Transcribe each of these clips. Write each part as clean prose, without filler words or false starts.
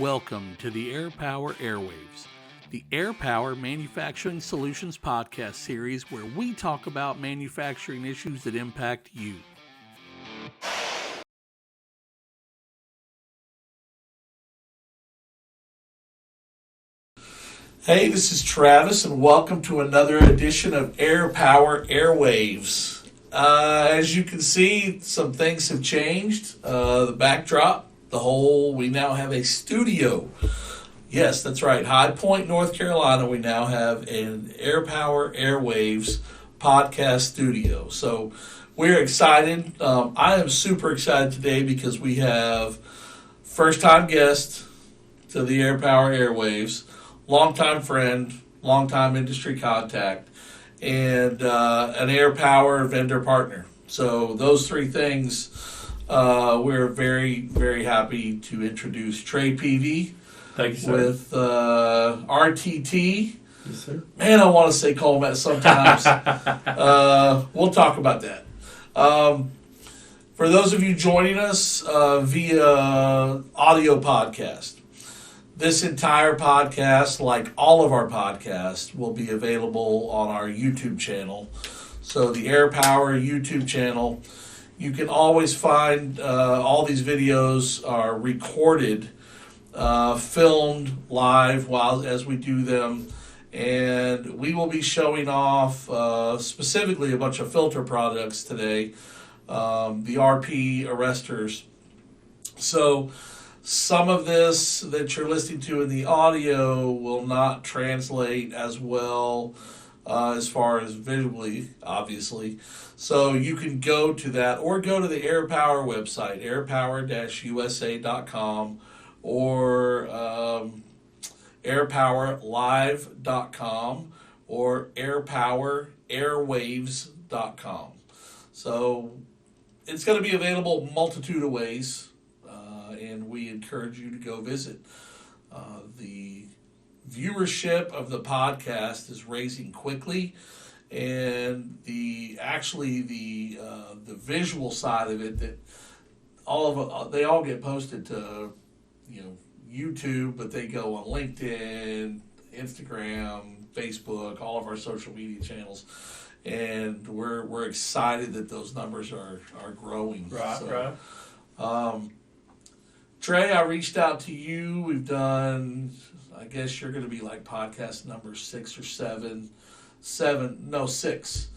Welcome to the Air Power Airwaves, the Air Power Manufacturing Solutions podcast series where we talk about manufacturing issues that impact you. Hey, this is Travis, and welcome to another edition of Air Power Airwaves. As you can see, some things have changed. The backdrop, we now have a studio. Yes, that's right. High Point, North Carolina, we now have an Air Power Airwaves podcast studio. So we're excited. I am super excited today because we have first-time guest to the Air Power Airwaves, longtime friend, longtime industry contact, and an Air Power vendor partner. So those three things, we're very, very happy to introduce Trey Peavy. Thank you, sir. With RTT. Yes, sir. Man, I want to say Col-Met sometimes. We'll talk about that. For those of you joining us via audio podcast, this entire podcast, like all of our podcasts, will be available on our YouTube channel. So the Air Power YouTube channel, you can always find all these videos are recorded, filmed live as we do them. And we will be showing off specifically a bunch of filter products today, the RP Arrestors. So some of this that you're listening to in the audio will not translate as well as far as visually, obviously. So you can go to that or go to the Air Power website, airpower-usa.com or airpowerlive.com or airpowerairwaves.com. So it's going to be available a multitude of ways. And we encourage you to go visit. The viewership of the podcast is raising quickly, and the visual side of it, that they all get posted to YouTube, but they go on LinkedIn, Instagram, Facebook, all of our social media channels, and we're excited that those numbers are growing. Right. Trey, I reached out to you. We've done, I guess you're going to be like podcast number 6 or 7. 6.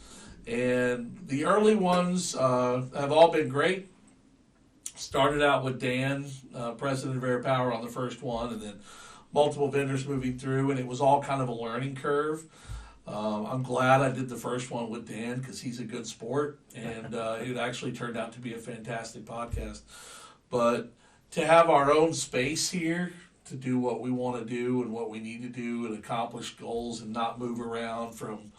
And the early ones have all been great. Started out with Dan, president of Air Power, on the first one, and then multiple vendors moving through, and it was all kind of a learning curve. I'm glad I did the first one with Dan because he's a good sport, and it actually turned out to be a fantastic podcast. But to have our own space here to do what we want to do and what we need to do and accomplish goals and not move around from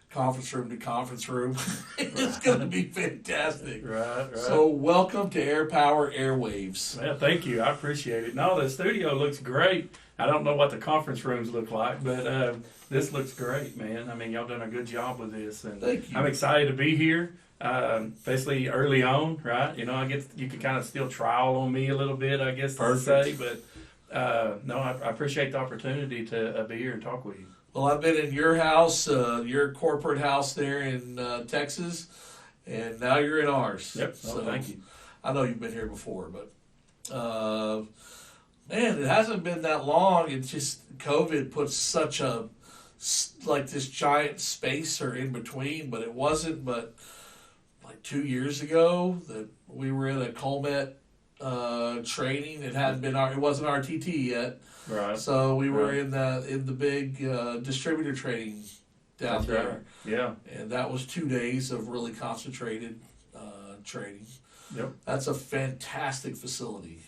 conference room to conference room, it's going to be fantastic. Right. So welcome to Air Power Airwaves. Well, thank you. I appreciate it. No, the studio looks great. I don't know what the conference rooms look like, but this looks great, man. I mean, y'all done a good job with this, and thank you. I'm excited to be here. Especially early on, right? I guess you can kind of still trial on me a little bit, I guess to say, but no, I appreciate the opportunity to be here and talk with you. Well, I've been in your house, your corporate house there in Texas, and now you're in ours. Yep. So thank you. I know you've been here before, but man, it hasn't been that long. It's just COVID put such this giant spacer in between, but it wasn't. But like 2 years ago, that we were in a Col-Met training. It wasn't RTT yet. Right. So we were in the big distributor training down there. Right. Yeah. And that was 2 days of really concentrated training. Yep. That's a fantastic facility.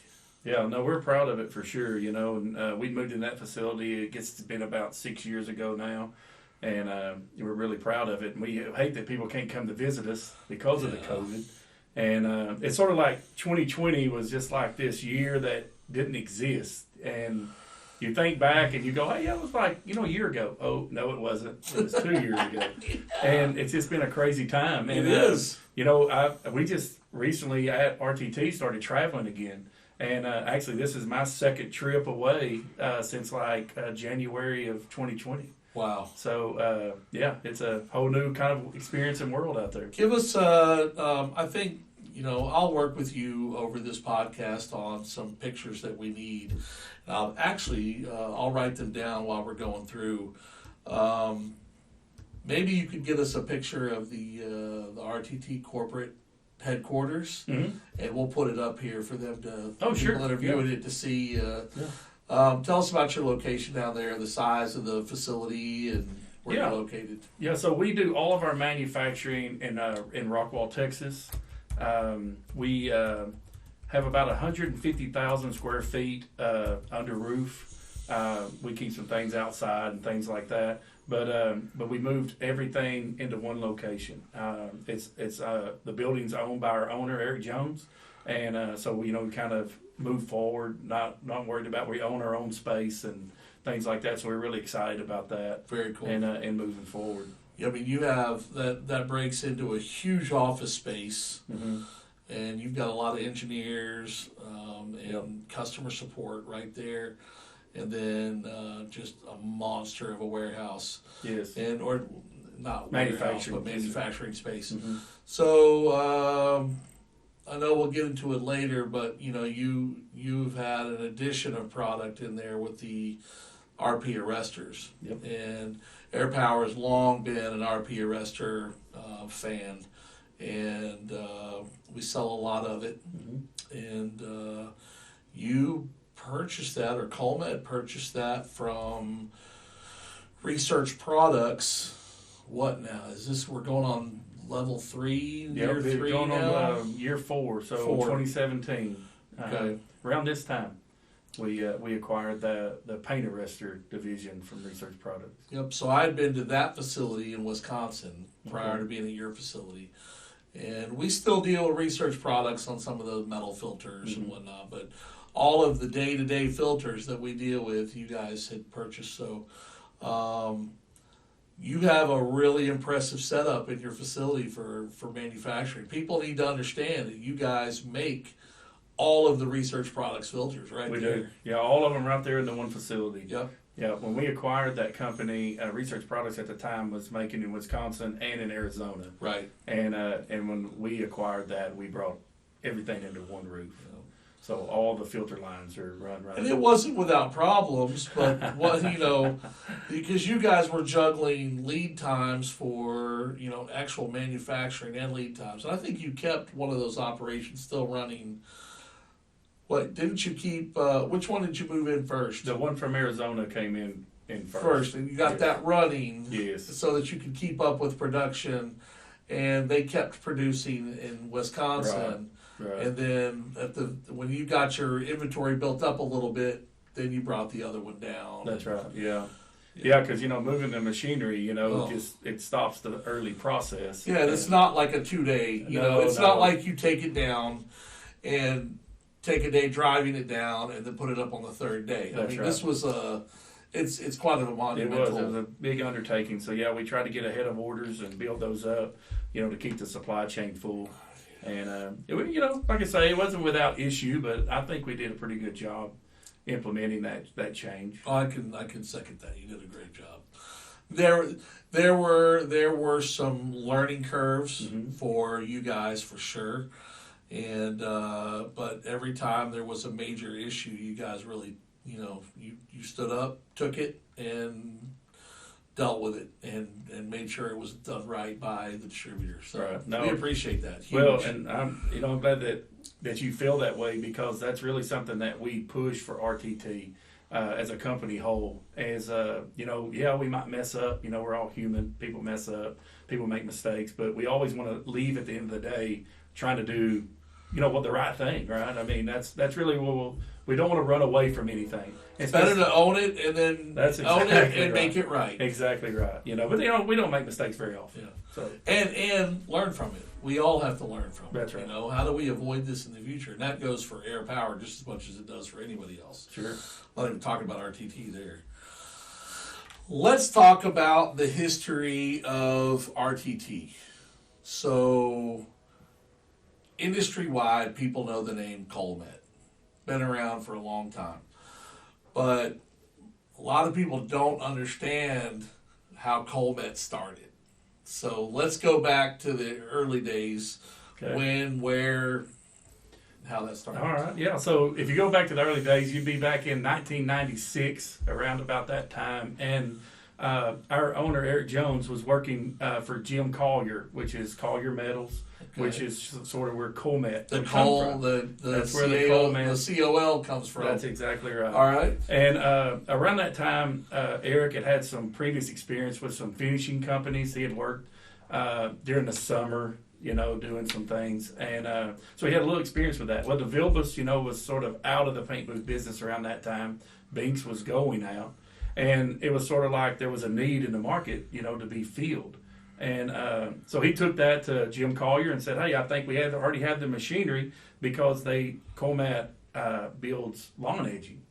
Yeah, no, we're proud of it for sure, and we moved in that facility. It's been about 6 years ago now, and we're really proud of it. And we hate that people can't come to visit us because of the COVID. And it's sort of like 2020 was just like this year that didn't exist. And you think back and you go, hey, that was like, a year ago. Oh, no, it wasn't. It was 2 years ago. And it's just been a crazy time. And, it is. We just recently at RTT started traveling again. And actually, this is my second trip away since January of 2020. Wow. So, it's a whole new kind of experience and world out there. Give us, I think, I'll work with you over this podcast on some pictures that we need. I'll write them down while we're going through. Maybe you could get us a picture of the RTT corporate headquarters, and we'll put it up here for them to people that are viewing it to see. Tell us about your location down there, the size of the facility, and where you're located. Yeah, so we do all of our manufacturing in Rockwall, Texas. We have about 150,000 square feet under roof. We keep some things outside and things like that. But we moved everything into one location. It's the building's owned by our owner, Eric Jones, and so we kind of move forward, not worried about, we own our own space and things like that. So we're really excited about that. Very cool. And moving forward. Yeah, I mean, you have that breaks into a huge office space, and you've got a lot of engineers and customer support right there. And then just a monster of a warehouse. Yes. Or not warehouse, but manufacturing space. So I know we'll get into it later, but you've had an addition of product in there with the RP Arrestors. Yep. And Air Power has long been an RP Arrestor fan, and we sell a lot of it. And you purchased that, or Col-Met purchased that from Research Products. What now? Is this, we're going on level 3, year 3 going now? on year 4, so 2017. Okay. Around this time, we acquired the paint arrestor division from Research Products. Yep, so I had been to that facility in Wisconsin prior to being at your facility. And we still deal with Research Products on some of the metal filters and whatnot, but all of the day-to-day filters that we deal with, you guys had purchased. So you have a really impressive setup in your facility for manufacturing. People need to understand that you guys make all of the Research Products filters right we there. do. Yeah, all of them right there in the one facility. Yep. Yeah, when we acquired that company, Research Products at the time was making in Wisconsin and in Arizona. Right. And when we acquired that, we brought everything under one roof. So all the filter lines are run right. And it wasn't without problems, but because you guys were juggling lead times for, actual manufacturing and lead times. And I think you kept one of those operations still running. What, didn't you keep, which one did you move in first? The one from Arizona came in first. And you got that running. Yes. So that you could keep up with production. And they kept producing in Wisconsin. Right. And then when you got your inventory built up a little bit, then you brought the other one down. That's right. Yeah. Yeah, because moving the machinery, just it stops the early process. Yeah, and it's not like a 2-day. It's not like you take it down and take a day driving it down and then put it up on the third day. That's right. This was it's quite a monumental. It was a big undertaking. So yeah, we tried to get ahead of orders and build those up, to keep the supply chain full. And like I say, it wasn't without issue, but I think we did a pretty good job implementing that change. Oh, I can second that. You did a great job. There were some learning curves for you guys for sure, and but every time there was a major issue, you guys really you stood up, took it, and dealt with it and made sure it was done right by the distributor. So right. No, we appreciate that. Huge. Well, and I'm glad that you feel that way, because that's really something that we push for RTT as a company whole. As we might mess up. We're all human. People mess up. People make mistakes, but we always want to leave at the end of the day trying to do the right thing, right? I mean, that's really what we don't want to run away from anything. It's better to own it and then own it and make it right. Exactly right. But we don't make mistakes very often. Yeah. So and learn from it. We all have to learn from it. That's right. How do we avoid this in the future? And that goes for Air Power just as much as it does for anybody else. Sure. Not even talking about RTT there. Let's talk about the history of RTT. So, industry-wide, people know the name Col-Met. been around for a long time. But a lot of people don't understand how Col-Met started. So let's go back to the early days, when, where, how that started. All right, yeah. So if you go back to the early days, you'd be back in 1996, around about that time. And our owner, Eric Jones, was working for Jim Collier, which is Collier Metals, which is sort of where Col-Met the would come Col, from. that's where the the Col-Met, the COL comes from. That's exactly right. All right. And around that time, Eric had some previous experience with some finishing companies. He had worked during the summer, doing some things. And so he had a little experience with that. Well, the Vilbus, was sort of out of the paint booth business around that time. Binks was going out. And it was sort of like there was a need in the market, to be filled. And so he took that to Jim Collier and said, hey, I think we already have the machinery, because Col-Met builds lawn edging.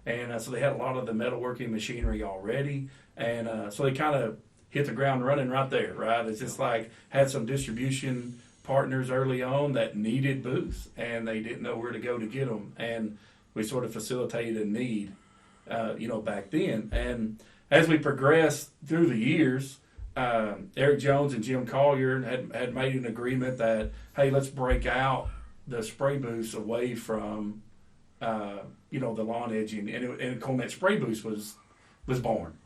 And so they had a lot of the metalworking machinery already. And so they kind of hit the ground running right there, right? It's just like had some distribution partners early on that needed booths, and they didn't know where to go to get them. And we sort of facilitated a need, back then. And as we progressed through the years, Eric Jones and Jim Collier had made an agreement that, hey, let's break out the spray booths away from, the lawn edging, and Col-Met spray booths was born.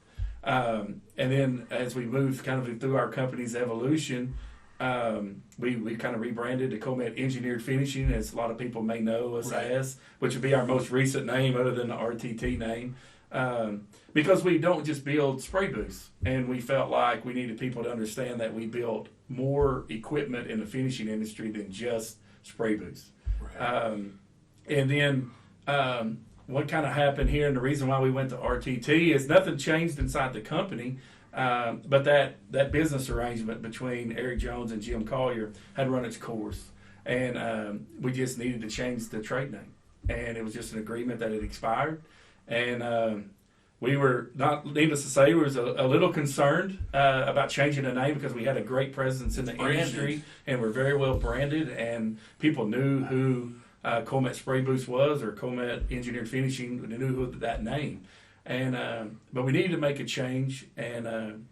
And then as we moved kind of through our company's evolution, we kind of rebranded to Col-Met Engineered Finishing, as a lot of people may know us as, which would be our most recent name other than the RTT name. Because we don't just build spray booths, and we felt like we needed people to understand that we built more equipment in the finishing industry than just spray booths. Right. And then what kind of happened here, and the reason why we went to RTT is nothing changed inside the company, but that business arrangement between Eric Jones and Jim Collier had run its course, and we just needed to change the trade name, and it was just an agreement that had expired. And we were, not needless to say, we was a little concerned about changing the name, because we had a great presence in the industry, and we're very well branded, and people knew who Col-Met Spray Booths was, or Col-Met Engineered Finishing. They knew who that name. And but we needed to make a change, and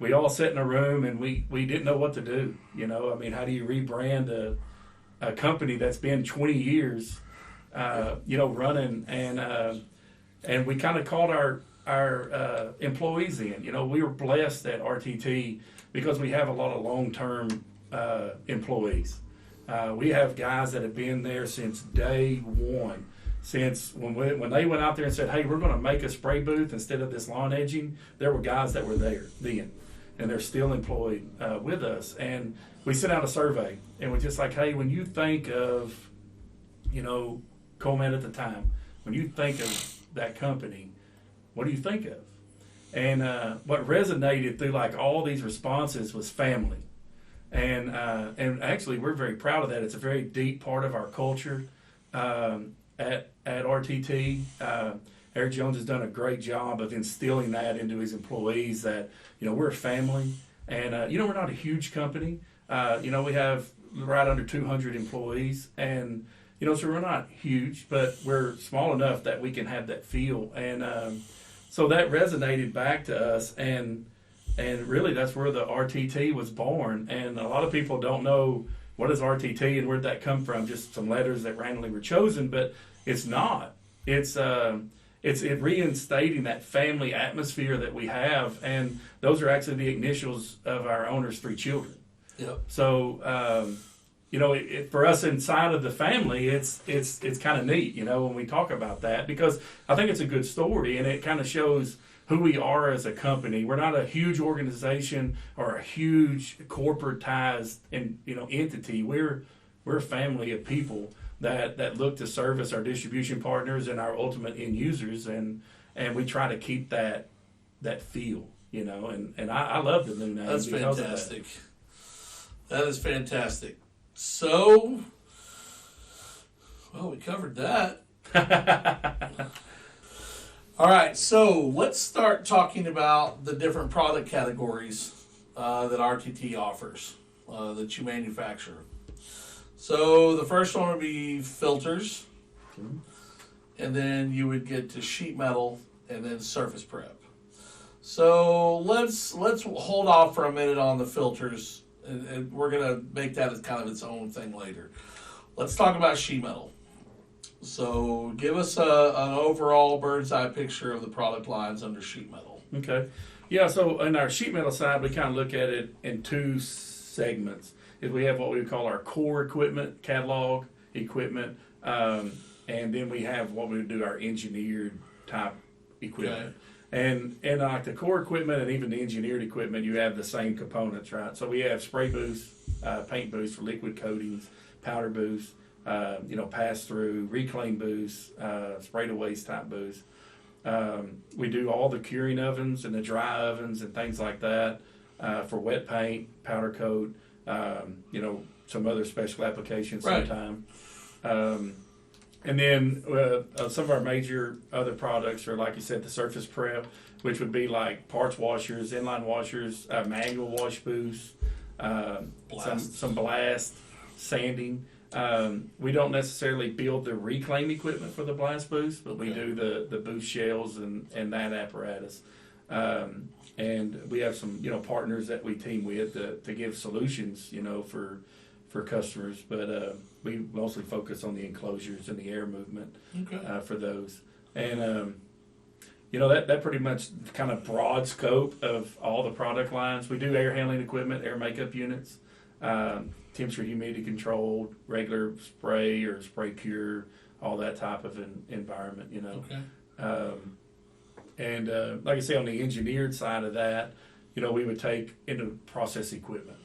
we all sat in a room, and we didn't know what to do. How do you rebrand a company that's been 20 years, running, and we kind of called our employees in. We were blessed at RTT because we have a lot of long-term employees. We have guys that have been there since day one, since when they went out there and said, hey, we're going to make a spray booth instead of this lawn edging. There were guys that were there then, and they're still employed with us. And we sent out a survey, and we're just like, hey, when you think of, Col-Met at the time, when you think of that company, what do you think of? And what resonated through like all these responses was family. And actually, we're very proud of that. It's a very deep part of our culture at RTT. Eric Jones has done a great job of instilling that into his employees, that, we're a family. And, we're not a huge company. We have right under 200 employees. And, so we're not huge, but we're small enough that we can have that feel. And so that resonated back to us. And really, that's where the RTT was born. And a lot of people don't know what is RTT and where'd that come from, just some letters that randomly were chosen, but it's not. It's reinstating that family atmosphere that we have, and those are actually the initials of our owner's 3 children. Yep. So, for us inside of the family, it's kind of neat, when we talk about that, because I think it's a good story, and it kind of shows who we are as a company. We're not a huge organization or a huge corporatized entity. We're a family of people that look to service our distribution partners and our ultimate end users, and we try to keep that feel, and I love the new name. That's fantastic. That is fantastic. So, well, we covered that. All right, so let's start talking about the different product categories that RTT offers, that you manufacture. So the first one would be filters. and then you would get to sheet metal and then surface prep. So let's hold off for a minute on the filters, and we're gonna make that as kind of its own thing later. Let's talk about sheet metal. So give us an overall bird's eye picture of the product lines under sheet metal. Okay. Yeah, so on our sheet metal side, we kind of look at it in two segments. Is we have what we call our core equipment, catalog equipment, and then we have what we would do our engineered type equipment. Okay. And like the core equipment and even the engineered equipment, you have the same components, right? So we have spray booths, paint booths for liquid coatings, powder booths, pass through, reclaim booths, spray to waste type booths. We do all the curing ovens and the dry ovens and things like that for wet paint, powder coat, some other special applications sometime. And then some of our major other products are, like you said, the surface prep, which would be like parts washers, inline washers, manual wash booths, some blast, sanding. We don't necessarily build the reclaim equipment for the blast booths, but we do the booth shells and that apparatus. And we have some partners that we team with to give solutions for customers, but we mostly focus on the enclosures and the air movement for those. And that pretty much kind of broad scope of all the product lines. We do air handling equipment, air makeup units, temperature, humidity controlled, regular spray or spray cure, all that type of environment. And like I say, on the engineered side of that, we would take into process equipment,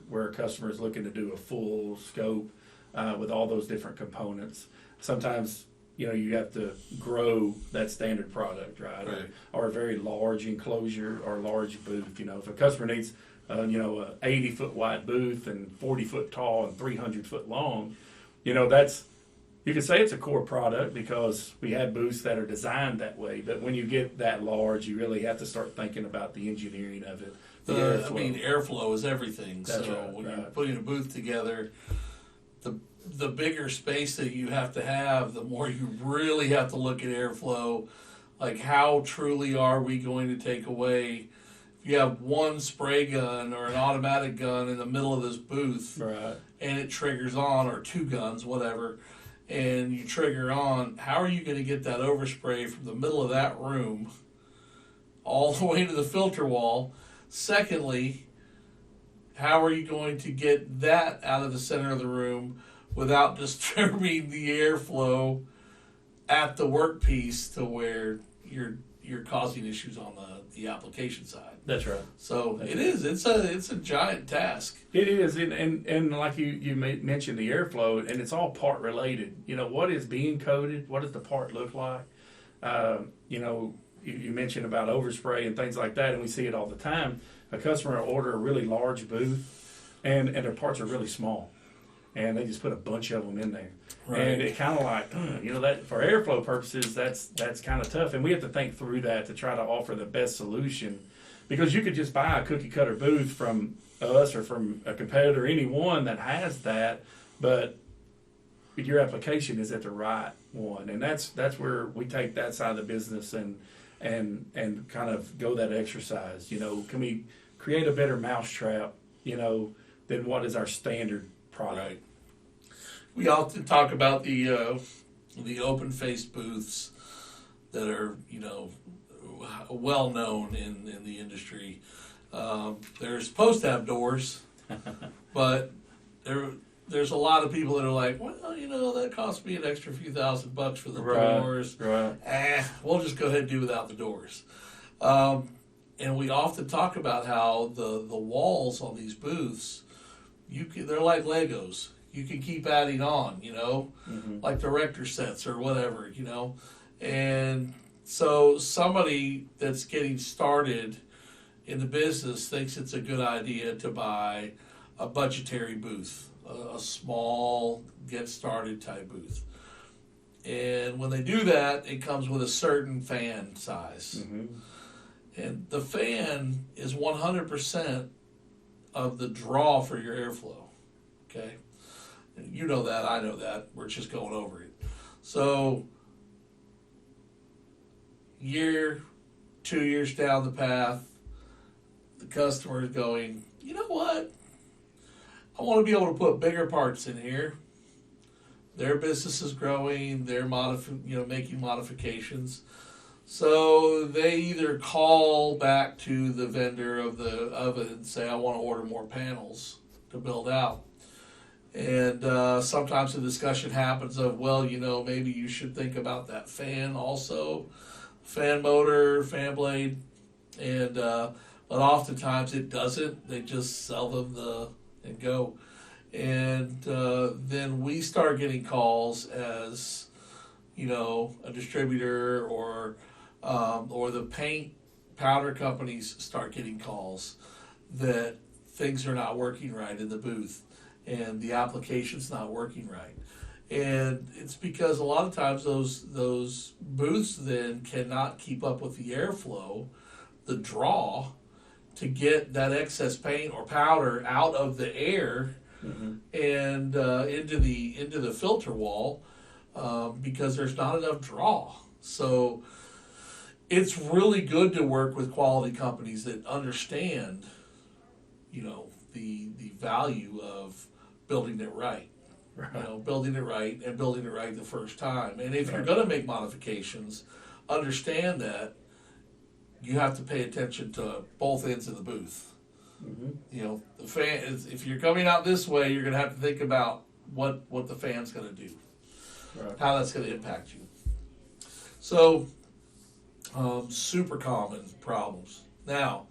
where a customer is looking to do a full scope with all those different components. Sometimes, you have to grow that standard product, right? Or a very large enclosure or large booth. If a customer needs, a 80-foot wide booth and 40-foot tall and 300-foot long, you could say it's a core product because we have booths that are designed that way. But when you get that large, you really have to start thinking about the engineering of it. Airflow is everything. That's so right, when you're putting a booth together, the bigger space that you have to have, the more you really have to look at airflow. Like, how truly are we going to take away? If you have one spray gun or an automatic gun in the middle of this booth, and it triggers on, or two guns, whatever, and you trigger on, how are you going to get that overspray from the middle of that room all the way to the filter wall? Secondly, how are you going to get that out of the center of the room without disturbing the airflow at the workpiece to where you're causing issues on the application side? That's right. So it's a giant task. It is, and like you mentioned the airflow, and it's all part related. What is being coated? What does the part look like? You mentioned about overspray and things like that, and we see it all the time. A customer will order a really large booth, and their parts are really small, and they just put a bunch of them in there. And it kind of like, that for airflow purposes, that's kind of tough, and we have to think through that to try to offer the best solution, because you could just buy a cookie cutter booth from us or from a competitor, anyone that has that, but your application is at the right one, and that's where we take that side of the business and kind of go that exercise. Can we create a better mousetrap, than what is our standard product? Right. We often talk about the open-faced booths that are, well known in the industry. They're supposed to have doors, but there's a lot of people that are like, well, that cost me an extra few $1,000 for the doors. Right. We'll just go ahead and do without the doors. And we often talk about how the walls on these booths, they're like Legos. You can keep adding on, like director sets or whatever, And so somebody that's getting started in the business thinks it's a good idea to buy a budgetary booth, a small get started type booth. And when they do that, it comes with a certain fan size. And the fan is 100% of the draw for your airflow. Okay? You know that, I know that. We're just going over it. So year, 2 years down the path, the customer is going, you know what? I want to be able to put bigger parts in here. Their business is growing. They're making modifications. So they either call back to the vendor of the oven and say, I want to order more panels to build out. And sometimes the discussion happens of, well, maybe you should think about that fan also, fan motor, fan blade. And but oftentimes it doesn't. They just sell them and go. And then we start getting calls as, a distributor or the paint powder companies start getting calls that things are not working right in the booth and the application's not working right. And it's because a lot of times those booths then cannot keep up with the airflow, the draw, to get that excess paint or powder out of the air and into the filter wall because there's not enough draw. So it's really good to work with quality companies that understand, the value of building it right. Building it right and building it right the first time. And if you're going to make modifications, understand that you have to pay attention to both ends of the booth. The fan is, if you're coming out this way, you're going to have to think about what the fan's going to do, how that's going to impact you. So, super common problems. Now,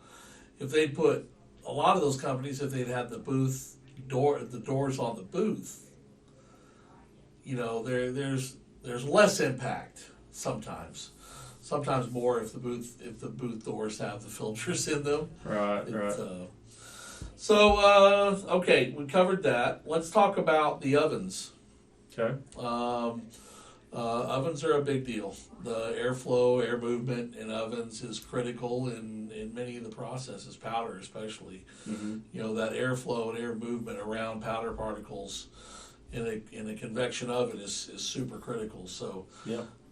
if they put a lot of those companies, if they'd had the doors on the booth, there's less impact sometimes. Sometimes more if the booth doors have the filters in them. Right. Okay, we covered that. Let's talk about the ovens. Okay. Ovens are a big deal. The airflow, air movement in ovens is critical in many of the processes, powder especially. That airflow and air movement around powder particles in a convection oven is super critical. So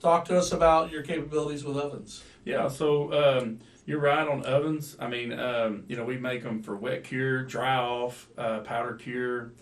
talk to us about your capabilities with ovens. Yeah, so you're right on ovens. I mean, we make them for wet cure, dry off, powder cure,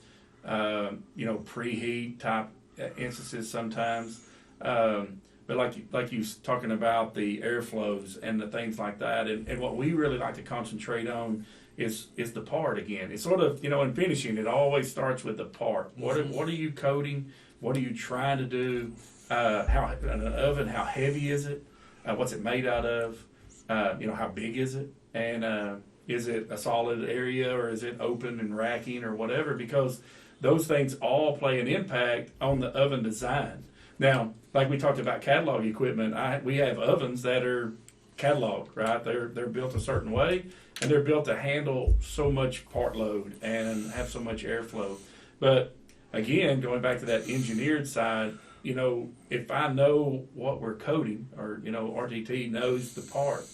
preheat type instances sometimes. But like you talking about the airflows and the things like that, and what we really like to concentrate on is the part again. It's sort of, in finishing, it always starts with the part. What are you coating? What are you trying to do? How an oven, how heavy is it? What's it made out of? How big is it? And is it a solid area or is it open and racking or whatever? Because those things all play an impact on the oven design. Now, like we talked about catalog equipment, we have ovens that are cataloged, right? They're built a certain way, and they're built to handle so much part load and have so much airflow. But again, going back to that engineered side, if I know what we're coating, or RTT knows the part,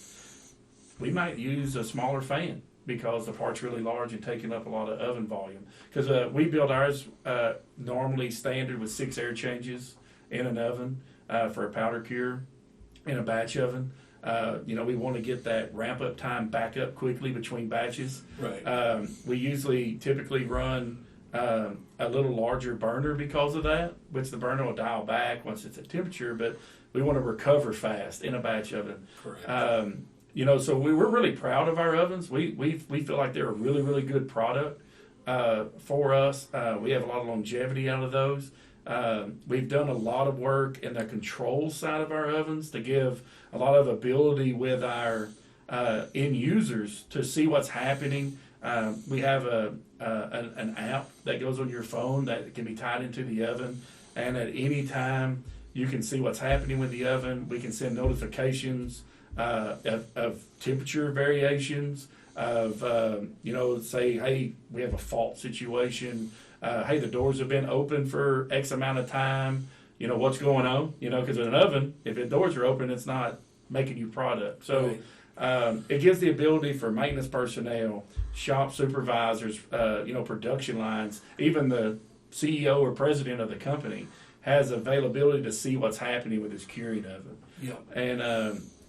we might use a smaller fan because the part's really large and taking up a lot of oven volume. Because we build ours normally standard with 6 air changes in an oven for a powder cure in a batch oven. We want to get that ramp up time back up quickly between batches. Right. We typically run a little larger burner because of that, which the burner will dial back once it's at temperature, but we want to recover fast in a batch oven. Correct. So we're really proud of our ovens. We feel like they're a really, really good product for us. We have a lot of longevity out of those. We've done a lot of work in the control side of our ovens to give a lot of ability with our end users to see what's happening. We have an app that goes on your phone that can be tied into the oven, and at any time you can see what's happening with the oven. We can send notifications of temperature variations, of say, hey, we have a fault situation. Hey, the doors have been open for X amount of time. What's going on? Because in an oven, if the doors are open, it's not making you product. So it gives the ability for maintenance personnel, shop supervisors, production lines, even the CEO or president of the company has availability to see what's happening with his curing oven. Yeah.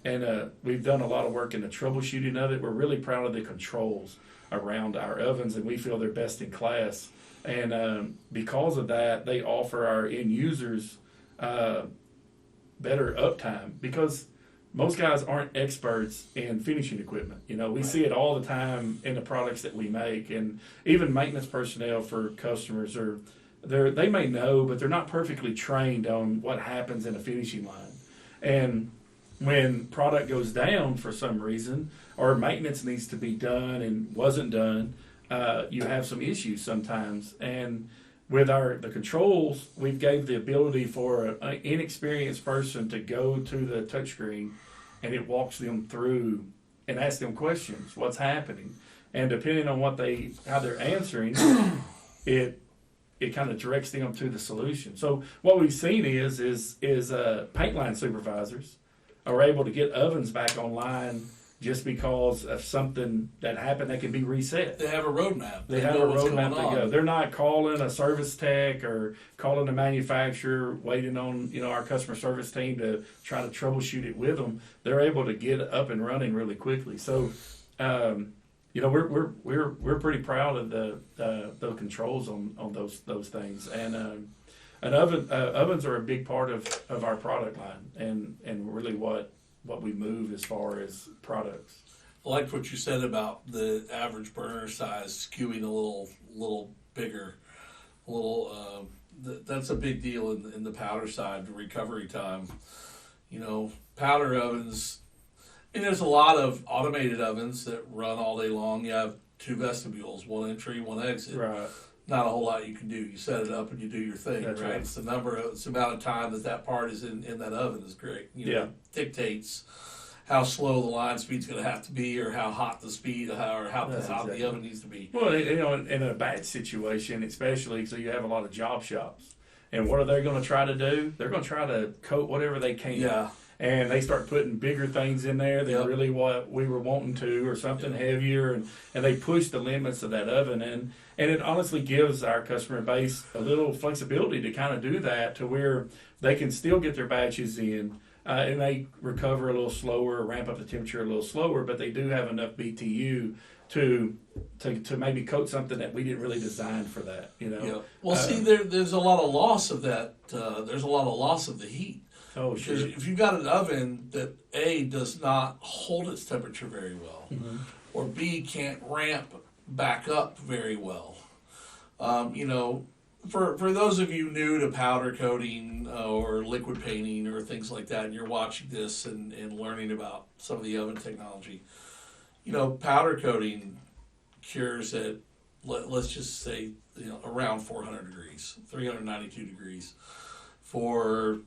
and we've done a lot of work in the troubleshooting of it. We're really proud of the controls around our ovens, and we feel they're best in class. And because of that, they offer our end users better uptime, because most guys aren't experts in finishing equipment. We see it all the time in the products that we make, and even maintenance personnel for customers they may know, but they're not perfectly trained on what happens in a finishing line. And when product goes down for some reason, or maintenance needs to be done and wasn't done, you have some issues sometimes. And with the controls, we've gave the ability for an inexperienced person to go to the touchscreen, and it walks them through and asks them questions. What's happening? And depending on how they're answering, it kind of directs them to the solution. So what we've seen is paint line supervisors are able to get ovens back online just because of something that happened that can be reset. They have a roadmap. They have a roadmap to go. They're not calling a service tech or calling the manufacturer, waiting on our customer service team to try to troubleshoot it with them. They're able to get up and running really quickly. So, we're pretty proud of the controls on those things. And ovens are a big part of our product line, and really what we move as far as products. I liked what you said about the average burner size skewing a little bigger. That's a big deal in the powder side, the recovery time. Powder ovens, and there's a lot of automated ovens that run all day long. You have 2 vestibules, 1 entry, 1 exit. Right. Not a whole lot you can do. You set it up and you do your thing. That's right. It's the amount of time that part is in that oven is great. Dictates how slow the line speed's going to have to be, or how hot the speed, or how hot the oven needs to be. Well, in a batch situation, especially, so you have a lot of job shops, and what are they going to try to do? They're going to try to coat whatever they can. Yeah. And they start putting bigger things in there than really what we were wanting to, or something heavier, and they push the limits of that oven. And it honestly gives our customer base a little flexibility to kind of do that, to where they can still get their batches in, and they recover a little slower, ramp up the temperature a little slower, but they do have enough BTU to maybe coat something that we didn't really design for that. Yeah. Well, there's a lot of loss of that. There's a lot of loss of the heat. Oh, sure. Because if you've got an oven that does not hold its temperature very well, mm-hmm. or B, can't ramp back up very well, for those of you new to powder coating or liquid painting or things like that, and you're watching this and learning about some of the oven technology, powder coating cures at, let's just say, around 400 degrees, 392 degrees for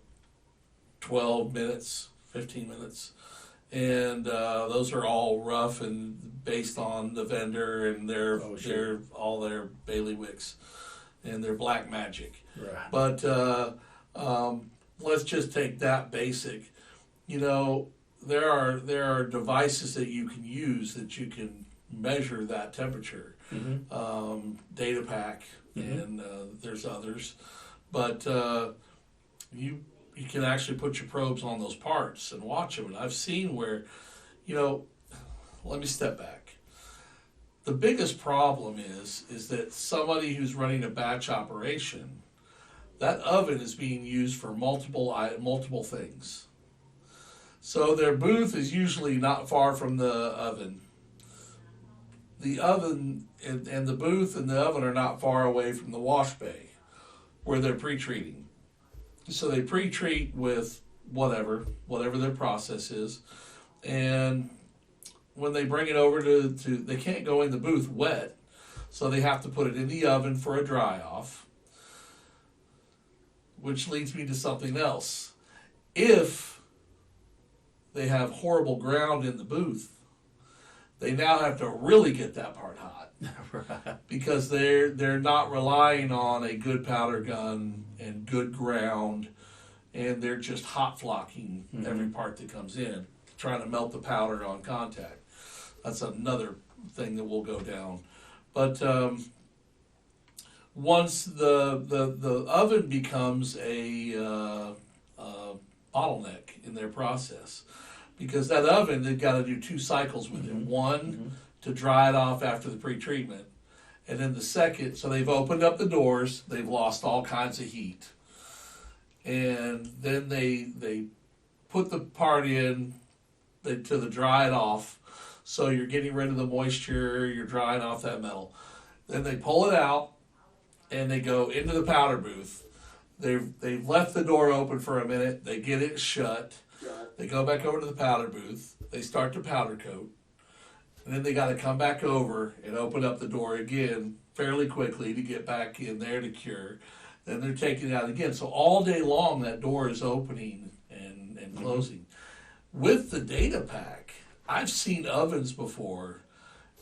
12 minutes, 15 minutes. And those are all rough and based on the vendor and their bailiwicks and their black magic. Right. But let's just take that basic. There are devices that you can use that you can measure that temperature. Mm-hmm. Data Pack, mm-hmm. and there's others. But you can actually put your probes on those parts and watch them. And I've seen where, let me step back. The biggest problem is that somebody who's running a batch operation, that oven is being used for multiple things. So their booth is usually not far from the oven. The oven and the booth and the oven are not far away from the wash bay where they're pre-treating. So they pre-treat with whatever their process is, and when they bring it over to they can't go in the booth wet, so they have to put it in the oven for a dry off, which leads me to something else. If they have horrible ground in the booth, they now have to really get that part hot. Right. Because they're not relying on a good powder gun and good ground, and they're just hot flocking mm-hmm. every part that comes in, trying to melt the powder on contact. That's another thing that will go down. But once the oven becomes a bottleneck in their process, because that oven, they've got to do 2 cycles with it. One to dry it off after the pre-treatment, and then the second, so they've opened up the doors, they've lost all kinds of heat, and then they put the part in to the dry it off, so you're getting rid of the moisture, you're drying off that metal. Then they pull it out, and they go into the powder booth. They've left the door open for a minute, they get it shut, they go back over to the powder booth, they start to powder coat, and then they got to come back over and open up the door again fairly quickly to get back in there to cure. Then they're taking it out again. So all day long, that door is opening and closing. With the data pack, I've seen ovens before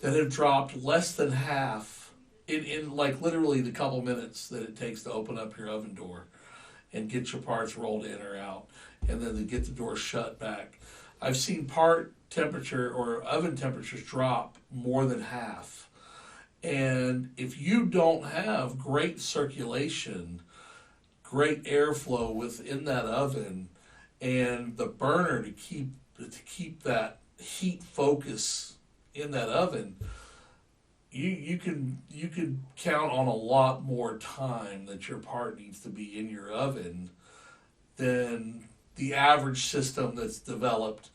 that have dropped less than half in like literally the couple minutes that it takes to open up your oven door and get your parts rolled in or out, and then to get the door shut back. I've seen part temperature or oven temperatures drop more than half. And if you don't have great circulation, great airflow within that oven, and the burner to keep that heat focus in that oven, you could count on a lot more time that your part needs to be in your oven than the average system that's developed,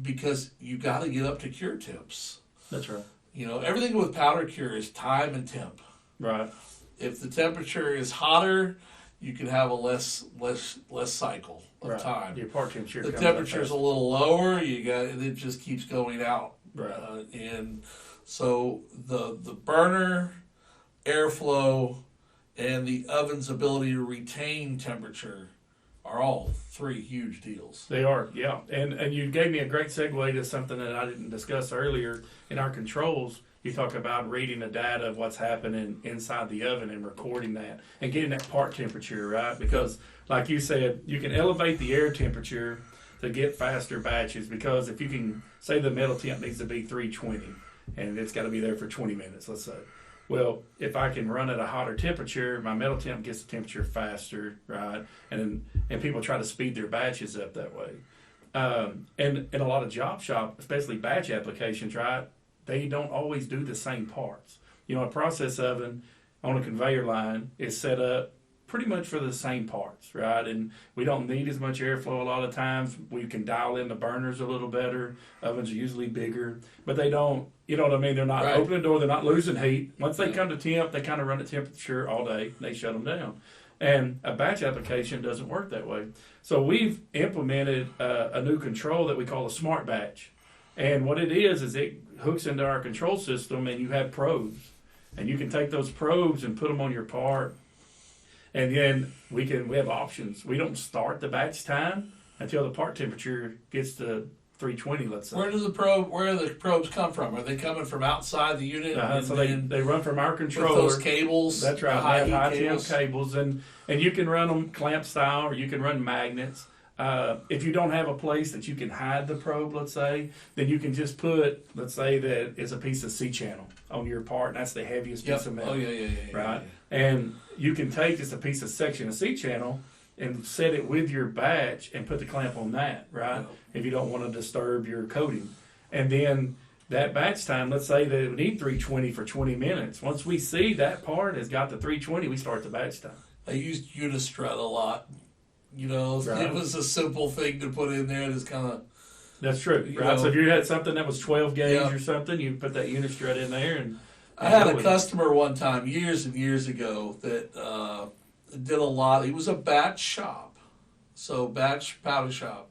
because you got to get up to cure temps. That's right. Everything with powder cure is time and temp. Right. If the temperature is hotter, you can have a less cycle of time. Your part temperature. The temperature is a little lower. It just keeps going out. Right. And so the burner, airflow, and the oven's ability to retain temperature are all 3 huge deals. They are, yeah. And you gave me a great segue to something that I didn't discuss earlier. In our controls, you talk about reading the data of what's happening inside the oven and recording that and getting that part temperature, right? Because, like you said, you can elevate the air temperature to get faster batches, because if you can, say the metal temp needs to be 320 and it's got to be there for 20 minutes, let's say. Well, if I can run at a hotter temperature, my metal temp gets the temperature faster, right? And people try to speed their batches up that way. And a lot of job shop, especially batch applications, right, they don't always do the same parts. A process oven on a conveyor line is set up pretty much for the same parts, right? And we don't need as much airflow a lot of times. We can dial in the burners a little better. Ovens are usually bigger, but they don't, you know what I mean? They're not opening the door. They're not losing heat. Once they come to temp, they kind of run at temperature all day. They shut them down. And a batch application doesn't work that way. So we've implemented a new control that we call a smart batch. And what it is it hooks into our control system, and you have probes. And you can take those probes and put them on your part. And then we have options. We don't start the batch time until the part temperature gets to 320, let's say. Where do the probes come from? Are they coming from outside the unit? So they run from our controller. With those cables. That's right. High temp cables, and you can run them clamp style, or you can run magnets. If you don't have a place that you can hide the probe, let's say, then you can just put, let's say that it's a piece of C-channel on your part, and that's the heaviest piece of metal. Oh, yeah. Right? And you can take just a piece of section of C-channel and set it with your batch and put the clamp on that, right? Yep. If you don't want to disturb your coating. And then that batch time, let's say that we need 320 for 20 minutes. Once we see that part has got the 320, we start the batch time. I used Unistrut a lot. Right. It was a simple thing to put in there that's kind of... That's true, right? So if you had something that was 12 gauge or something, you put that Unistrut in there. And I had a customer one time, years and years ago, that did a lot. He was a batch shop, so batch powder shop,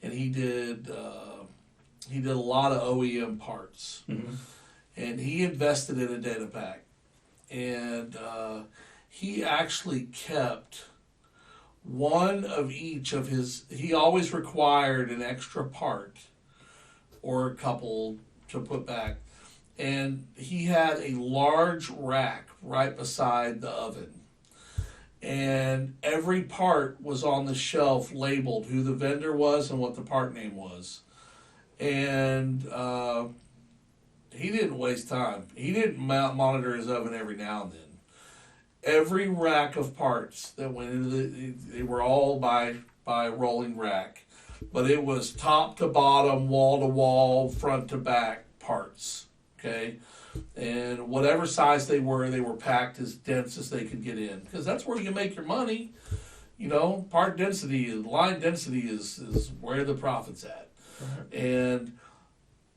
and he did a lot of OEM parts, and he invested in a data pack, and he actually kept one of each of his. He always required an extra part or a couple to put back, and he had a large rack right beside the oven. And every part was on the shelf labeled who the vendor was and what the part name was. And he didn't waste time. He didn't monitor his oven every now and then. Every rack of parts that went into they were all by rolling rack. but it was top to bottom, wall to wall, front to back parts. Okay, and whatever size they were packed as dense as they could get in, because that's where you make your money. You know, part density, line density is where the profit's at. Right. And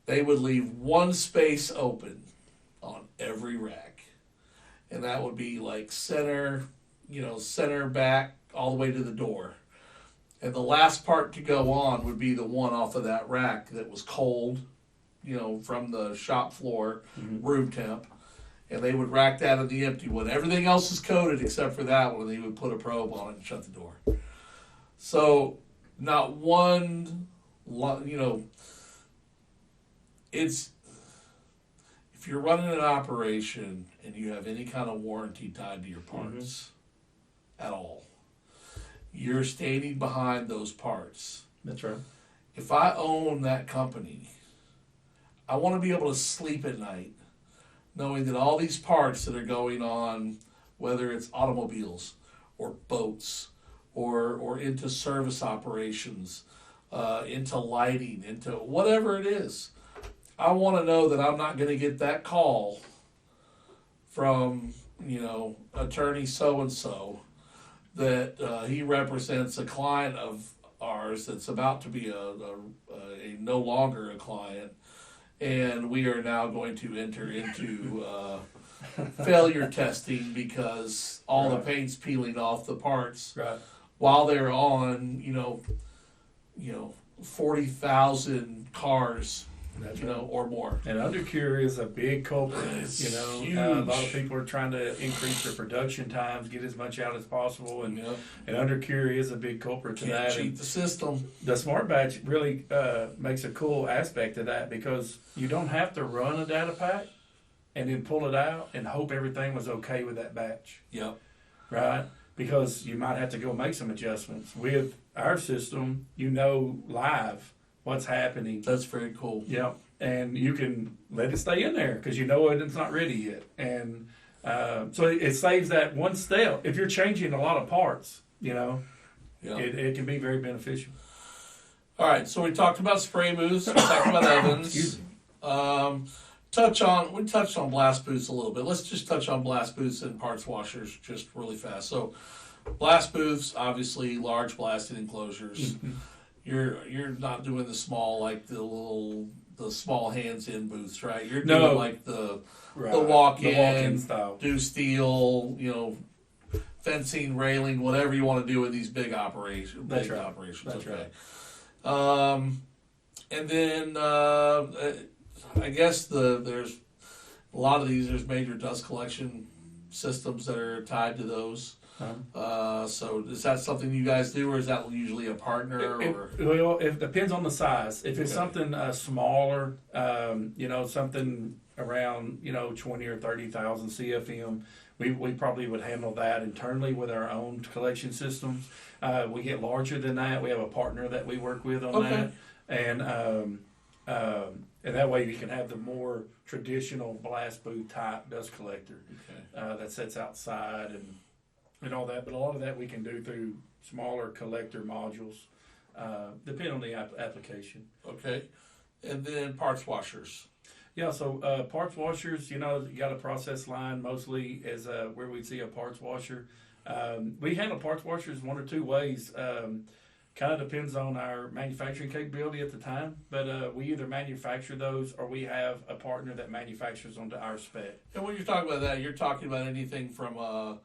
they would leave one space open on every rack. And that would be like center back all the way to the door. And the last part to go on would be the one off of that rack that was cold, from the shop floor, room temp. And they would rack that in the empty one. Everything else is coated except for that one, and they would put a probe on it and shut the door. So, not one, it's, if you're running an operation and you have any kind of warranty tied to your parts at all, you're standing behind those parts. That's right. If I own that company, I want to be able to sleep at night knowing that all these parts that are going on, whether it's automobiles or boats or into service operations, into lighting, into whatever it is, I want to know that I'm not going to get that call from, attorney so-and-so that he represents a client of ours that's about to be a no longer a client, and we are now going to enter into failure testing because all the paint's peeling off the parts while they're on, 40,000 cars. Or more. And undercure is a big culprit. Huge. A lot of people are trying to increase their production times, get as much out as possible, and undercure is a big culprit to that. Can't cheat the system. The smart batch really makes a cool aspect of that because you don't have to run a data pack and then pull it out and hope everything was okay with that batch. Yep. Right? Because you might have to go make some adjustments. With our system, live what's happening. That's very cool. Yep. And you can let it stay in there because it's not ready yet. And so it saves that one step. If you're changing a lot of parts, it can be very beneficial. All right. So we talked about spray booths. We talked about ovens. Excuse me. We touched on blast booths a little bit. Let's just touch on blast booths and parts washers just really fast. So blast booths, obviously large blasted enclosures. You're not doing the small, like the small hands in booths, right? You're doing like the walk-in style, do steel, fencing, railing, whatever you want to do in these big operations. That's right. And then I guess there's a lot of these. There's major dust collection systems that are tied to those. So is that something you guys do, or is that usually a partner? It depends on the size. If it's something smaller, something around 20 or 30,000 CFM, we probably would handle that internally with our own collection systems. We get larger than that, we have a partner that we work with on that, and that way you can have the more traditional blast booth type dust collector that sits outside and all that, but a lot of that we can do through smaller collector modules, depending on the application. Okay. And then parts washers. Yeah, so parts washers, you got a process line mostly is where we see a parts washer. We handle parts washers one or two ways. Kind of depends on our manufacturing capability at the time, but we either manufacture those or we have a partner that manufactures onto our spec. And when you're talking about that, you're talking about anything from a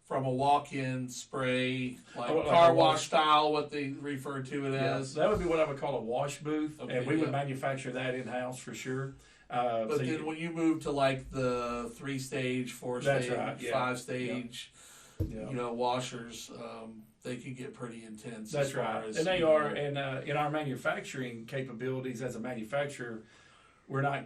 walk-in spray, like car wash style, what they refer to it as. That would be what I would call a wash booth, and we would manufacture that in-house for sure. But then when you move to like the 3-stage, 4-stage, 5-stage, washers, they can get pretty intense. That's right, and they are. And in our manufacturing capabilities as a manufacturer, we're not,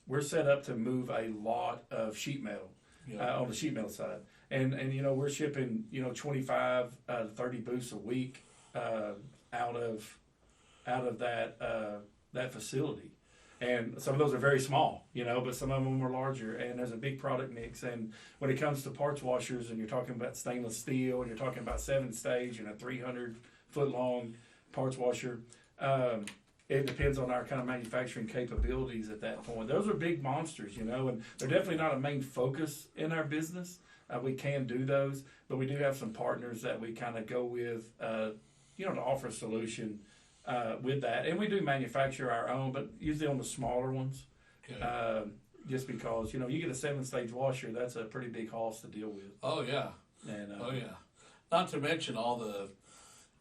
we're set up to move a lot of sheet metal. On the sheet metal side, and we're shipping 25 to 30 booths a week out of that facility, and some of those are very small, but some of them are larger, and there's a big product mix. And when it comes to parts washers, and you're talking about stainless steel, and you're talking about 7-stage and a 300-foot long parts washer. It depends on our kind of manufacturing capabilities at that point. Those are big monsters, you know, and they're definitely not a main focus in our business. We can do those, but we do have some partners that we kind of go with, you know, to offer a solution with that. And we do manufacture our own, but usually on the smaller ones. Okay. Just because, you know, you get a 7-stage washer, that's a pretty big cost to deal with. Oh, yeah. And, oh, yeah. Not to mention all the,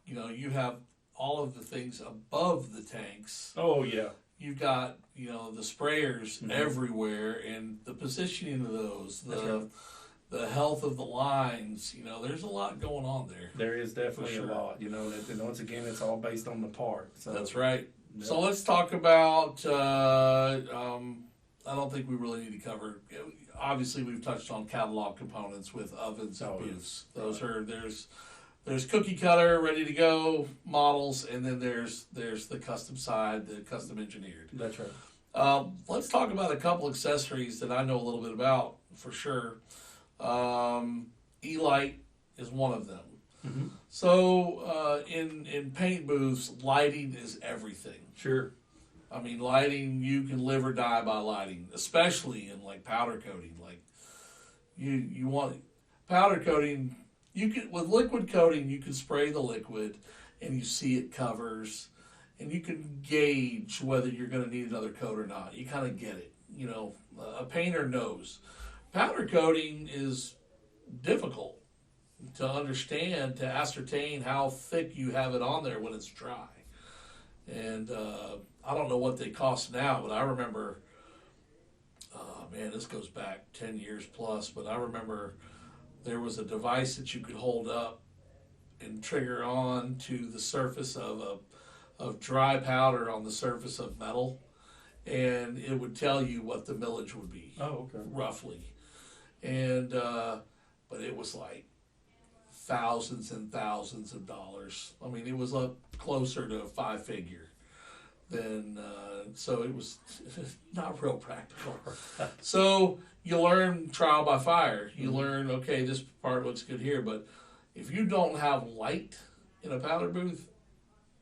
you know, you have all of the things above the tanks. Oh, yeah. You've got, you know, the sprayers everywhere, and the positioning of those, the health of the lines, you know, there's a lot going on there. There is definitely a lot, you know, and once again, it's all based on the part. So. That's right. Yep. So let's talk about, I don't think we really need to cover, obviously we've touched on catalog components with ovens and booths. Those are, there's cookie cutter, ready to go models, and then there's the custom side, the custom engineered. That's right. Let's talk about a couple accessories that I know a little bit about for sure. E-light is one of them. Mm-hmm. So in paint booths, lighting is everything. Sure. I mean, lighting, you can live or die by lighting, especially in like powder coating. Like you want powder coating. You can, with liquid coating, you can spray the liquid and you see it covers, and you can gauge whether you're going to need another coat or not. You kind of get it. You know, a painter knows. Powder coating is difficult to understand, to ascertain how thick you have it on there when it's dry. And I don't know what they cost now, but I remember, man, this goes back 10 years plus, but I remember there was a device that you could hold up and trigger on to the surface of dry powder on the surface of metal, and it would tell you what the millage would be. Oh, okay. Roughly. And but it was like thousands and thousands of dollars. I mean, it was up closer to a 5-figure than so it was not real practical. So you learn trial by fire. You learn, okay, this part looks good here, but if you don't have light in a powder booth,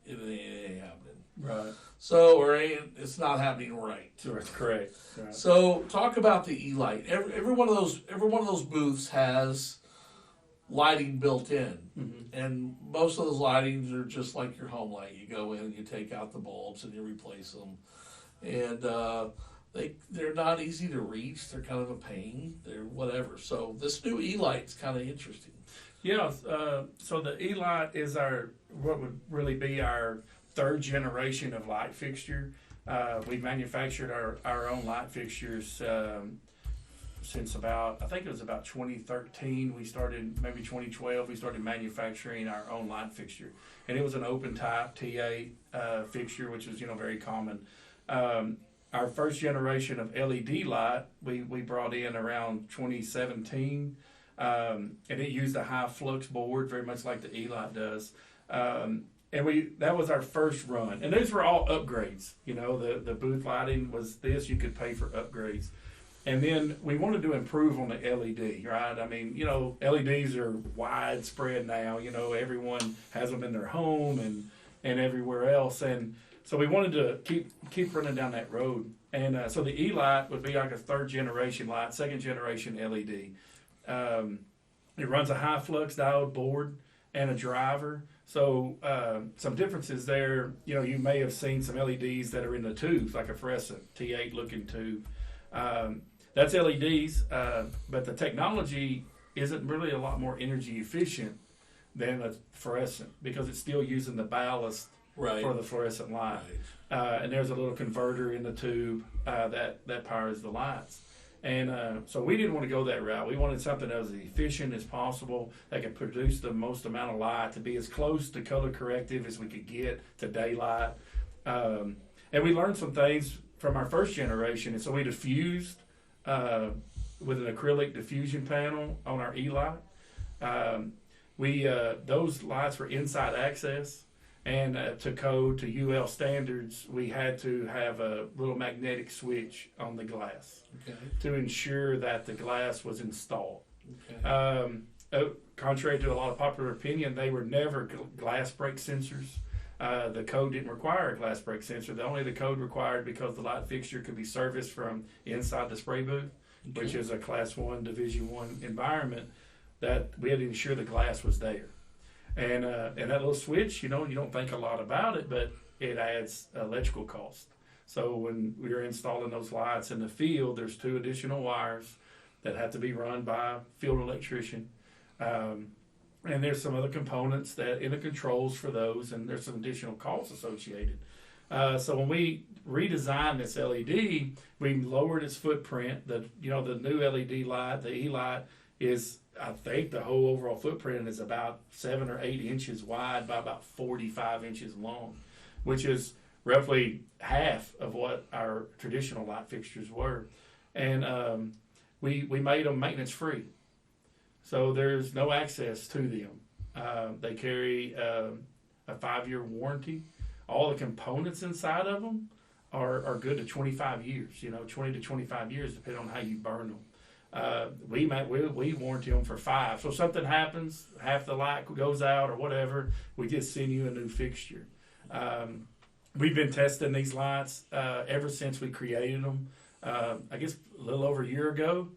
it ain't happening. Right. So, it's not happening right. That's correct. Right. So, talk about the E-light. Every one of those booths has lighting built in, and most of those lightings are just like your home light. You go in, you take out the bulbs, and you replace them, and they're not easy to reach. They're kind of a pain. They're whatever. So, this new E-light's kind of interesting. Yeah. So the E-light is what would really be our third generation of light fixture. We've manufactured our own light fixtures since about, I think it was about 2013. We started, maybe 2012, we started manufacturing our own light fixture. And it was an open type T8 fixture, which was, very common. Our first generation of LED light, we brought in around 2017. And it used a high flux board, very much like the E-light does. And that was our first run. And those were all upgrades. The booth lighting was this, you could pay for upgrades. And then we wanted to improve on the LED, right? I mean, LEDs are widespread now. Everyone has them in their home and everywhere else. And so we wanted to keep running down that road. And so the E-light would be like a third generation light, second generation LED. It runs a high flux diode board and a driver. So some differences there. You may have seen some LEDs that are in the tubes, like a fluorescent T8 looking tube. That's LEDs, but the technology isn't really a lot more energy efficient than a fluorescent because it's still using the ballast for the fluorescent light. Right. And there's a little converter in the tube that powers the lights. And so we didn't want to go that route. We wanted something that was as efficient as possible, that could produce the most amount of light, to be as close to color corrective as we could get to daylight. And we learned some things from our first generation. And so we diffused with an acrylic diffusion panel on our E-light. Those lights were inside access. And to code to UL standards, we had to have a little magnetic switch on the glass to ensure that the glass was installed. Okay. Contrary to a lot of popular opinion, they were never glass break sensors. The code didn't require a glass break sensor. The code required because the light fixture could be serviced from inside the spray booth, which is a Class 1, Division 1 environment, that we had to ensure the glass was there. And that little switch, you don't think a lot about it, but it adds electrical cost. So when we were installing those lights in the field, there's 2 additional wires that have to be run by a field electrician. And there's some other components that in the controls for those, and there's some additional costs associated. So when we redesigned this LED, we lowered its footprint. The new LED light, the E-light, is, I think the whole overall footprint is about 7 or 8 inches wide by about 45 inches long, which is roughly half of what our traditional light fixtures were. And we made them maintenance free. So there's no access to them. They carry a 5-year warranty. All the components inside of them are good to 25 years, 20 to 25 years, depending on how you burn them. We warranty them for 5. So if something happens, half the light goes out or whatever, we just send you a new fixture. We've been testing these lights ever since we created them. I guess a little over a year ago.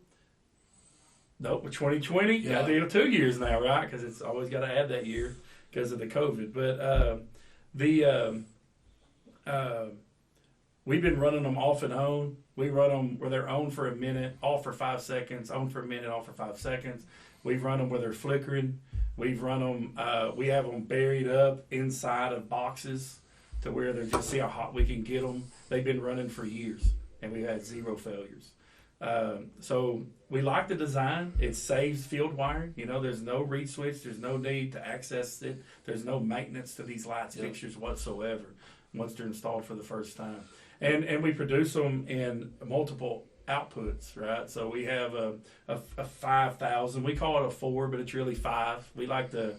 Nope, 2020. Yeah, I think 2 years now, right? Because it's always got to add that year because of the COVID. But we've been running them off and on. We run them where they're on for a minute, off for 5 seconds, on for a minute, off for 5 seconds. We've run them where they're flickering. We've run them. We have them buried up inside of boxes to where they're just see how hot we can get them. They've been running for years, and we've had 0 failures. So we like the design. It saves field wiring. There's no reed switch. There's no need to access it. There's no maintenance to these lights fixtures whatsoever once they're installed for the first time. And we produce them in multiple outputs, right? So we have a 5,000. We call it a 4, but it's really 5. We like to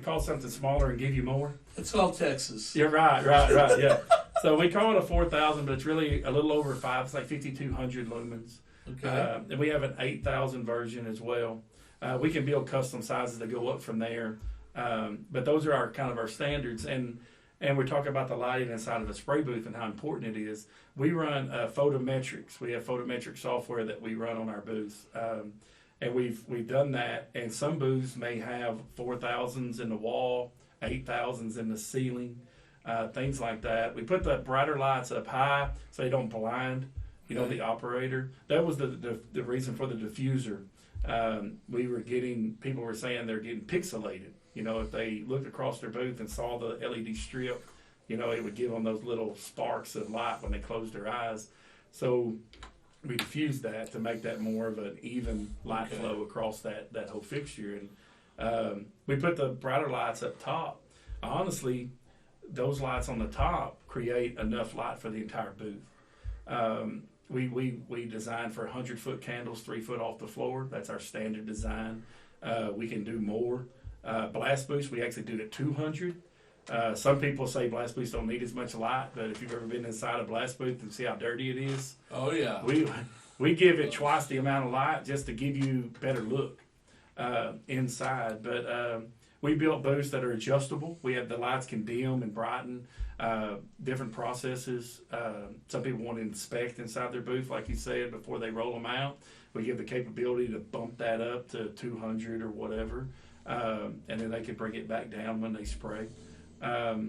call something smaller and give you more. It's all Texas. You're right, yeah. So we call it a 4,000, but it's really a little over 5. It's like 5,200 lumens. Okay. And we have an 8,000 version as well. We can build custom sizes that go up from there. But those are our standards. And we're talking about the lighting inside of a spray booth and how important it is. We run photometrics. We have photometric software that we run on our booths. And we've done that. And some booths may have 4,000s in the wall, 8,000s in the ceiling. Things like that. We put the brighter lights up high so they don't blind, the operator. That was the reason for the diffuser. People were saying they're getting pixelated. If they looked across their booth and saw the LED strip, it would give them those little sparks of light when they closed their eyes. So we diffused that to make that more of an even light flow across that whole fixture. And we put the brighter lights up top. Honestly, those lights on the top create enough light for the entire booth. We designed for 100-foot candles, 3 foot off the floor. That's our standard design. We can do more. Blast boosts, we actually do it at 200. Some people say blast boosts don't need as much light, but if you've ever been inside a blast booth and see how dirty it is, oh yeah, we give it twice the amount of light just to give you better look inside. But we built booths that are adjustable. We have the lights can dim and brighten, different processes. Some people want to inspect inside their booth, like you said, before they roll them out. We give the capability to bump that up to 200 or whatever, and then they can bring it back down when they spray. But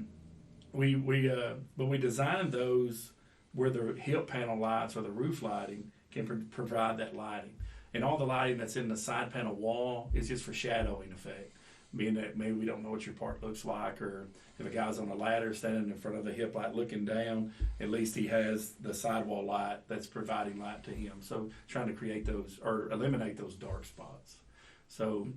we designed those where the hip panel lights or the roof lighting can provide that lighting. And all the lighting that's in the side panel wall is just for shadowing effect. Meaning that maybe we don't know what your part looks like, or if a guy's on a ladder standing in front of the hip light looking down, at least he has the sidewall light that's providing light to him. So trying to create those or eliminate those dark spots. So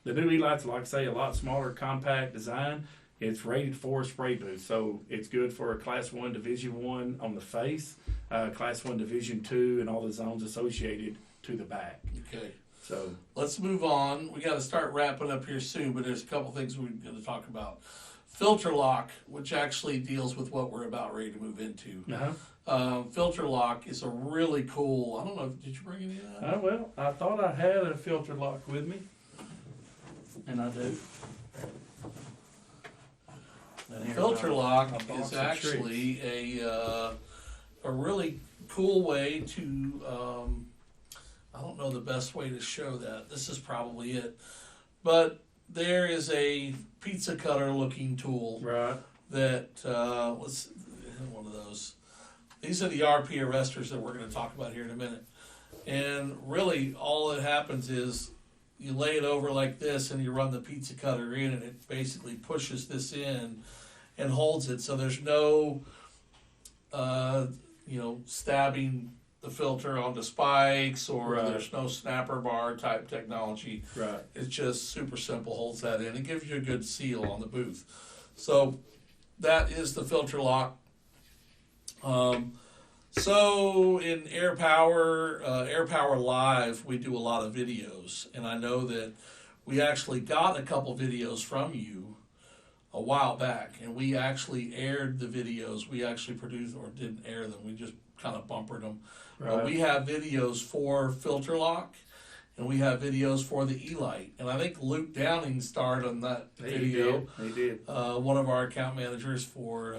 the new E-Light's, like I say, a lot smaller, compact design. It's rated for a spray booth, so it's good for a Class 1, Division 1 on the face, Class 1, Division 2, and all the zones associated to the back. Okay. So let's move on. We got to start wrapping up here soon, but there's a couple things we're going to talk about. Filter lock, which actually deals with what we're about ready to move into. Filter lock is a really cool. I don't know. Did you bring any of that? Well, I thought I had a filter lock with me, and I do. Filter lock is actually a really cool way to, I don't know the best way to show that. This is probably it. But there is a pizza cutter looking tool. Right. That, let's, one of those. These are the RP Arrestors that we're going to talk about here in a minute. And really, all that happens is you lay it over like this and you run the pizza cutter in, and it basically pushes this in and holds it. So there's no, stabbing the filter onto spikes, or there's no snapper bar type technology. Right. It's just super simple, holds that in. It gives you a good seal on the booth. So that is the filter lock. So in Air Power Live, we do a lot of videos, and I know that we actually got a couple videos from you a while back, and we actually aired the videos. We actually produced, or didn't air them, we just kind of bumpered them. Right. But we have videos for filter lock, and we have videos for the E-Light. And I think Luke Downing starred on that video. He did. One of our account managers for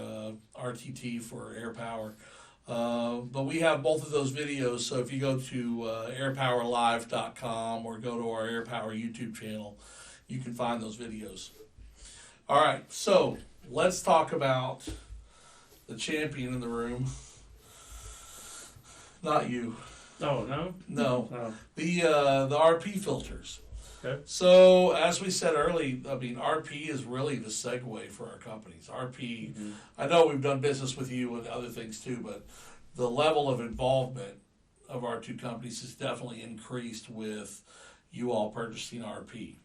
RTT for Air Power. But we have both of those videos, so if you go to airpowerlive.com or go to our Air Power YouTube channel, you can find those videos. All right, so let's talk about the champion in the room. Not you. Oh, no? No. Oh. The RP filters. Okay. So, as we said earlier, I mean, RP is really the segue for our companies. RP, I know we've done business with you and other things too, but the level of involvement of our two companies has definitely increased with you all purchasing RP.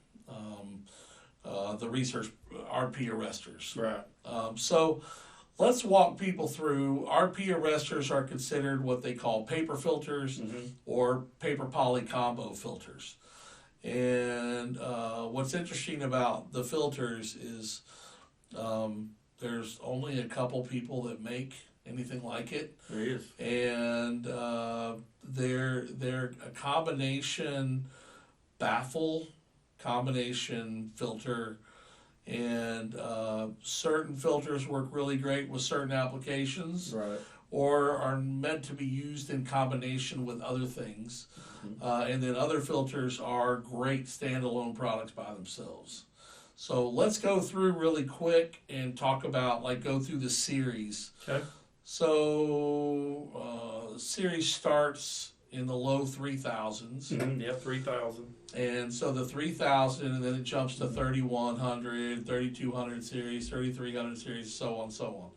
The research, RP Arrestors. Right. So, let's walk people through. RP Arrestors are considered what they call paper filters or paper poly combo filters. And what's interesting about the filters is there's only a couple people that make anything like it. There is. And they're a combination baffle, combination filter, and certain filters work really great with certain applications. Right. Or are meant to be used in combination with other things. And then other filters are great standalone products by themselves. So let's go through really quick and talk about, go through the series. Okay. So the series starts in the low 3000s. Yep, 3000. And so the 3000, and then it jumps to 3100, 3200 series, 3300 series, so on and so on.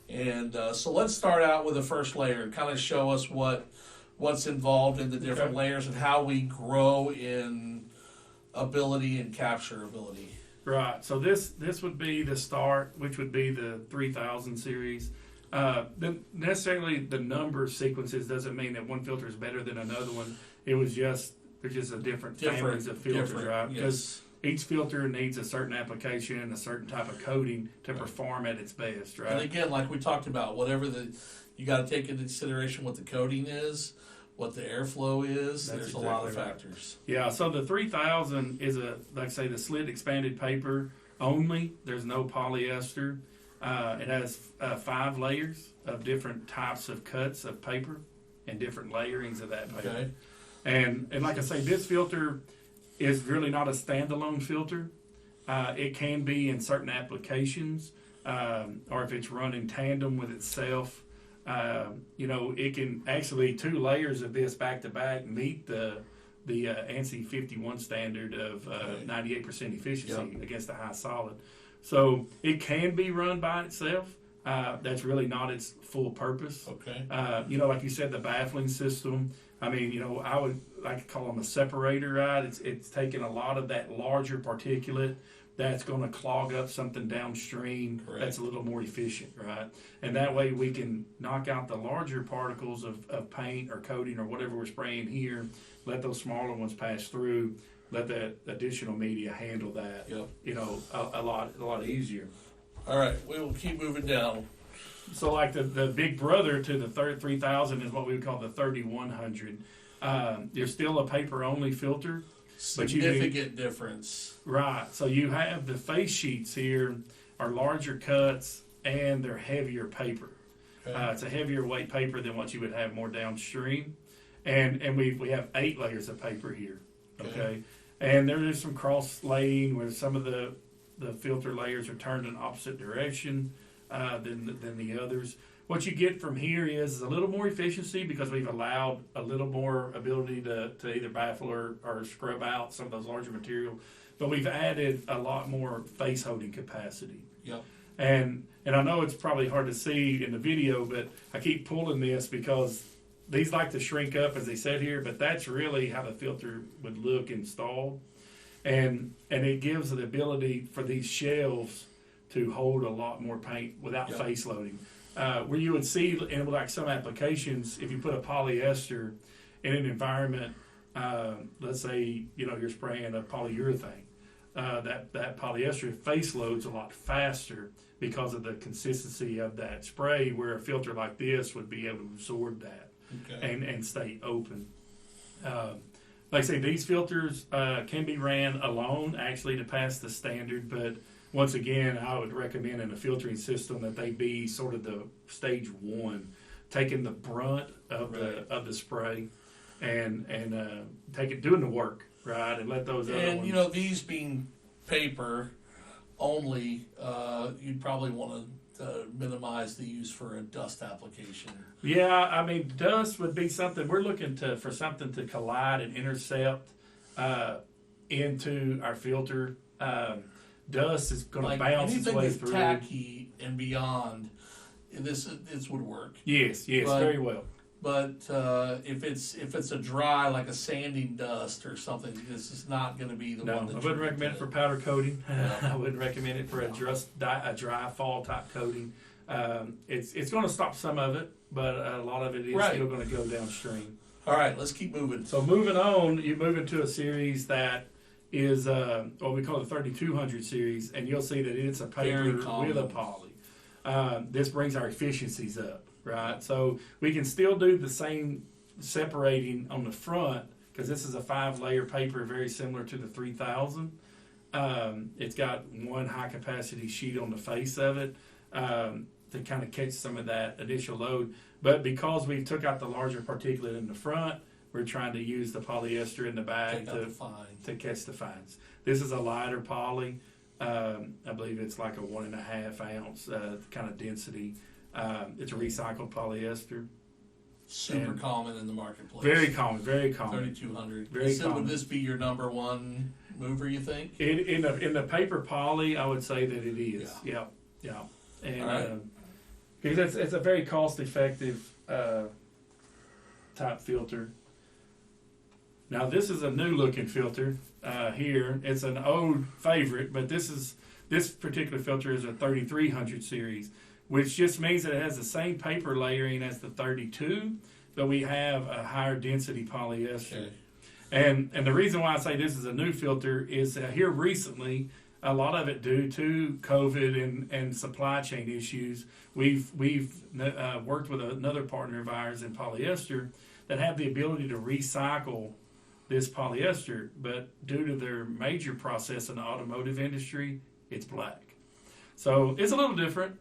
And so let's start out with the first layer and kind of show us what's involved in the different layers and how we grow in ability and capture ability. Right. So this would be the start, which would be the 3000 series. Necessarily the number sequences doesn't mean that one filter is better than another one. It was just there's just a different families of filters, right? Because each filter needs a certain application and a certain type of coating to perform at its best, right? And again, like we talked about, you got to take into consideration what the coating is, what the airflow is. There's exactly a lot of factors. Yeah, so the 3000 is the slit expanded paper only. There's no polyester. It has 5 layers of different types of cuts of paper and different layerings of that paper. Okay. And like I say, this filter is really not a standalone filter. It can be in certain applications, or if it's run in tandem with itself. It can actually 2 layers of this back to back meet the ANSI 51 standard of 98% efficiency against a high solid. So it can be run by itself. That's really not its full purpose. Okay. Like you said, the baffling system. I mean, I would like to call them a separator, right? It's taking a lot of that larger particulate that's going to clog up something downstream. Correct. That's a little more efficient, right? And that way we can knock out the larger particles of paint or coating or whatever we're spraying here, let those smaller ones pass through, let the additional media handle that, a lot easier. All right, we will keep moving down. So like the big brother to the 3000 is what we would call the 3100. There's still a paper-only filter. Significant difference. Right. So you have the face sheets here are larger cuts and they're heavier paper. Okay. It's a heavier weight paper than what you would have more downstream. And we have 8 layers of paper here, okay? And there is some cross-laying where some of the filter layers are turned in opposite direction than the others. What you get from here is a little more efficiency because we've allowed a little more ability to either baffle or scrub out some of those larger material. But we've added a lot more face holding capacity. Yep. And I know it's probably hard to see in the video, but I keep pulling this because these like to shrink up, as they said here, but that's really how the filter would look installed. And it gives the ability for these shelves to hold a lot more paint without face loading. Where you would see in like some applications, if you put a polyester in an environment, let's say, you're spraying a polyurethane, that polyester face loads a lot faster because of the consistency of that spray, where a filter like this would be able to absorb that. Okay. And stay open. Like I say, these filters can be ran alone, actually, to pass the standard. But once again, I would recommend in a filtering system that they be sort of the stage 1, taking the brunt of the spray and doing the work, right, and let those other ones. And these being paper only, you'd probably want to minimize the use for a dust application. Yeah, I mean, dust would be something we're looking for something to collide and intercept into our filter. Dust is going to bounce its way through. Anything that's tacky and beyond, this would work. Yes, very well. But if it's a dry, like a sanding dust or something, this is not going to be the one that I wouldn't recommend it for powder coating. I wouldn't recommend it for a dry fall type coating. It's going to stop some of it, but a lot of it is still going to go downstream. All right, let's keep moving. So moving on, you move into a series that is what we call the 3200 series, and you'll see that it's a paper with a poly. This brings our efficiencies up. Right, so we can still do the same separating on the front because this is a 5-layer paper, very similar to the 3000. It's got one high-capacity sheet on the face of it to kind of catch some of that additional load. But because we took out the larger particulate in the front, we're trying to use the polyester in the back to catch the fines. This is a lighter poly. I believe it's like a 1.5 ounce kind of density. It's a recycled polyester. Super common in the marketplace. Very common, very common. 3200. Very common. Would this be your number one mover, you think? In the paper poly, I would say that it is. Yeah. And because it's a very cost-effective type filter. Now, this is a new-looking filter here. It's an old favorite, but this particular filter is a 3300 series, which just means that it has the same paper layering as the 32, but we have a higher density polyester. Okay. And the reason why I say this is a new filter is here recently, a lot of it due to COVID and supply chain issues, we've worked with another partner of ours in polyester that have the ability to recycle this polyester, but due to their major process in the automotive industry, it's black. So it's a little different.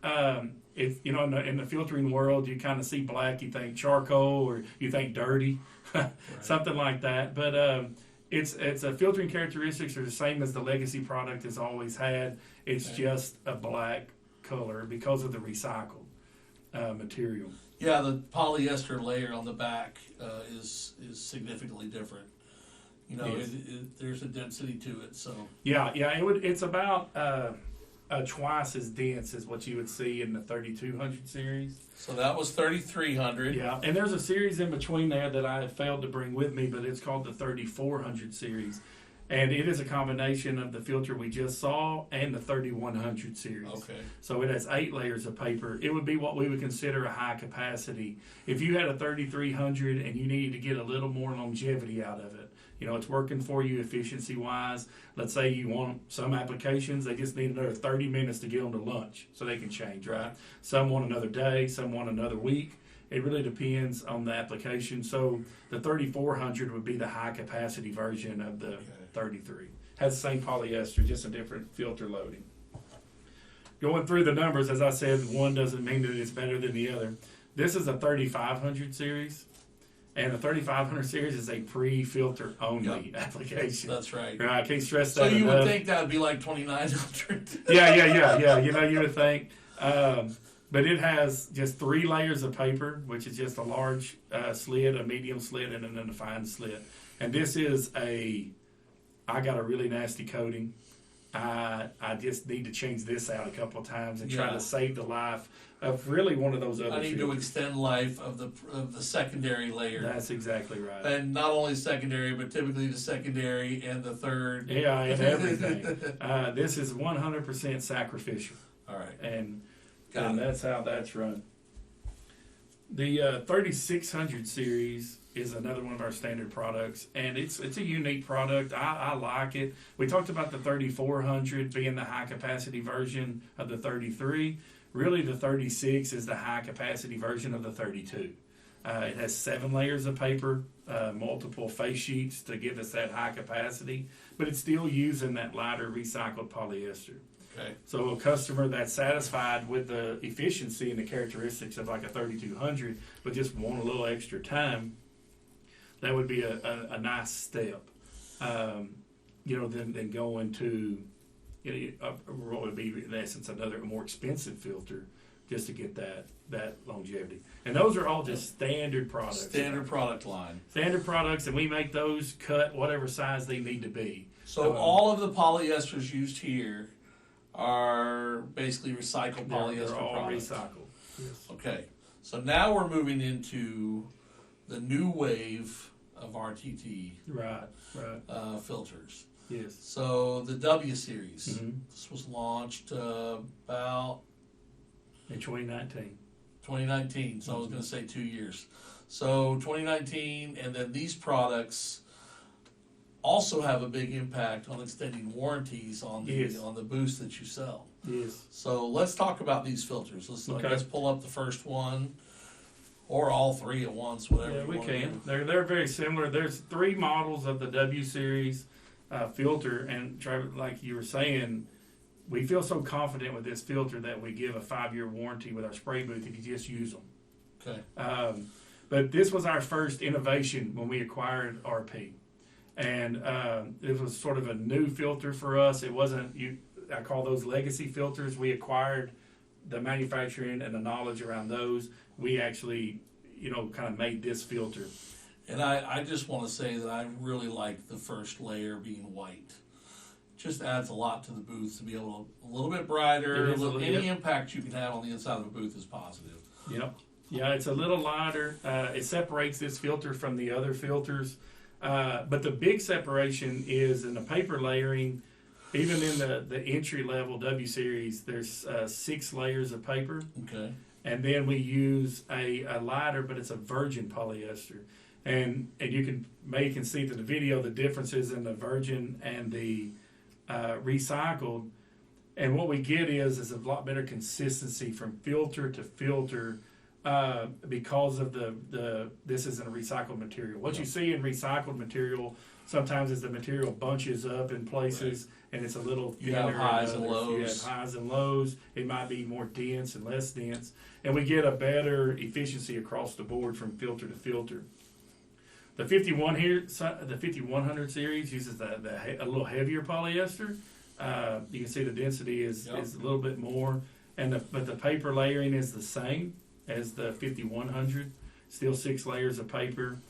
If in the filtering world, you kind of see black, you think charcoal or you think dirty, something like that. But it's a filtering characteristics are the same as the legacy product has always had. It's just a black color because of the recycled material. Yeah, the polyester layer on the back is significantly different. Yes. There's a density to it. So it's about twice as dense as what you would see in the 3200 series. So that was 3300. Yeah, and there's a series in between there that I have failed to bring with me, but it's called the 3400 series. And it is a combination of the filter we just saw and the 3100 series. Okay. So it has 8 layers of paper. It would be what we would consider a high capacity. If you had a 3300 and you needed to get a little more longevity out of it, it's working for you efficiency-wise. Let's say you want some applications, they just need another 30 minutes to get them to lunch so they can change, right? Some want another day, some want another week. It really depends on the application. So the 3400 would be the high-capacity version of the 33. Has the same polyester, just a different filter loading. going through the numbers, as I said, one doesn't mean that it's better than the other. This is a 3500 series, and the 3500 series is a pre-filter only application. That's right. Right, I can't stress that So you enough. would think that would be like 2900. Yeah. You would think. But it has just 3 layers of paper, which is just a large slit, a medium slit, and then a fine slit. And this is I got a really nasty coating. I just need to change this out a couple of times and try to save the life of really one of those other I need filters. to extend life of the secondary layer. That's exactly right. And not only secondary, but typically the secondary and the third. Yeah, and everything. This is 100% sacrificial. All right. And that's how that's run. The 3600 series is another one of our standard products, and it's a unique product. I like it. We talked about the 3400 being the high capacity version of the 33. Really, the 36 is the high capacity version of the 32. It has 7 layers of paper, multiple face sheets to give us that high capacity, but it's still using that lighter recycled polyester. Okay. So a customer that's satisfied with the efficiency and the characteristics of like a 3200, but just want a little extra time, that would be a nice step. Than going to, what would be in essence another more expensive filter just to get that longevity. And those are all just standard products. Standard product line. Standard products, and we make those cut whatever size they need to be. So all of the polyesters used here are basically recycled polyester They're all products. recycled. Yes. Okay. So now we're moving into the new wave of RTT Right. filters. Yes. So the W series. Mm-hmm. This was launched about In 2019. 2019. So I was going to say 2 years. So 2019, and then these products also have a big impact on extending warranties on the booths that you sell. Yes. So let's talk about these filters. Let's pull up the first one, or all 3 at once, whatever. Yeah, you we want can. to do. They're very similar. There's 3 models of the W series filter, and Trevor, like you were saying, we feel so confident with this filter that we give a 5-year warranty with our spray booth if you just use them. Okay. But this was our first innovation when we acquired RP. And it was sort of a new filter for us. It wasn't, I call those legacy filters. We acquired the manufacturing and the knowledge around those. We actually, kind of made this filter. And I just want to say that I really like the first layer being white. Just adds a lot to the booth to be able to, a little bit brighter. Any impact you can have on the inside of a booth is positive. Yep. Yeah, it's a little lighter. It separates this filter from the other filters. But the big separation is in the paper layering. Even in the entry level W series, there's 6 layers of paper. Okay. And then we use a lighter, but it's a virgin polyester. And you can see through the video the differences in the virgin and the recycled. And what we get is a lot better consistency from filter to filter because of this isn't a recycled material. What you see in recycled material sometimes is the material bunches up in places, and it's a little thinner. You have highs and lows. You have highs and lows. It might be more dense and less dense, and we get a better efficiency across the board from filter to filter. The 5100 series uses a little heavier polyester. You can see the density is a little bit more, but the paper layering is the same as the 5100. Still 6 layers of paper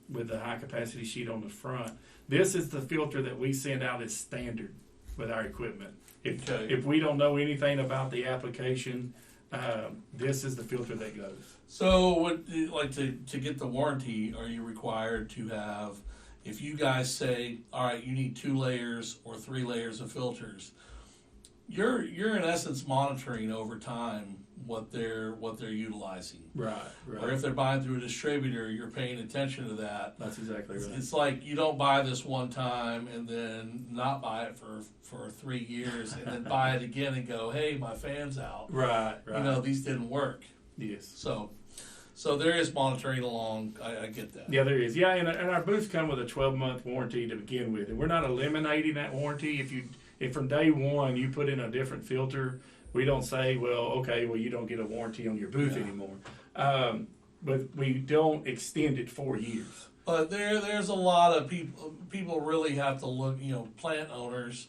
with the high capacity sheet on the front. This is the filter that we send out as standard with our equipment. If we don't know anything about the application, this is the filter that goes. So, to get the warranty, are you required to have, if you guys say, all right, you need 2 layers or 3 layers of filters, you're in essence monitoring over time what they're utilizing. Right. Or if they're buying through a distributor, you're paying attention to that. That's exactly right. It's like you don't buy this one time and then not buy it for 3 years and then buy it again and go, hey, my fan's out. Right. These didn't work. Yes. So there is monitoring along. I get that. Yeah, there is. Yeah, and our booths come with a 12-month warranty to begin with, and we're not eliminating that warranty. If from day one you put in a different filter, We don't say, well, okay, well, you don't get a warranty on your booth anymore. But we don't extend it 4 years. But there's a lot of people really have to look, plant owners,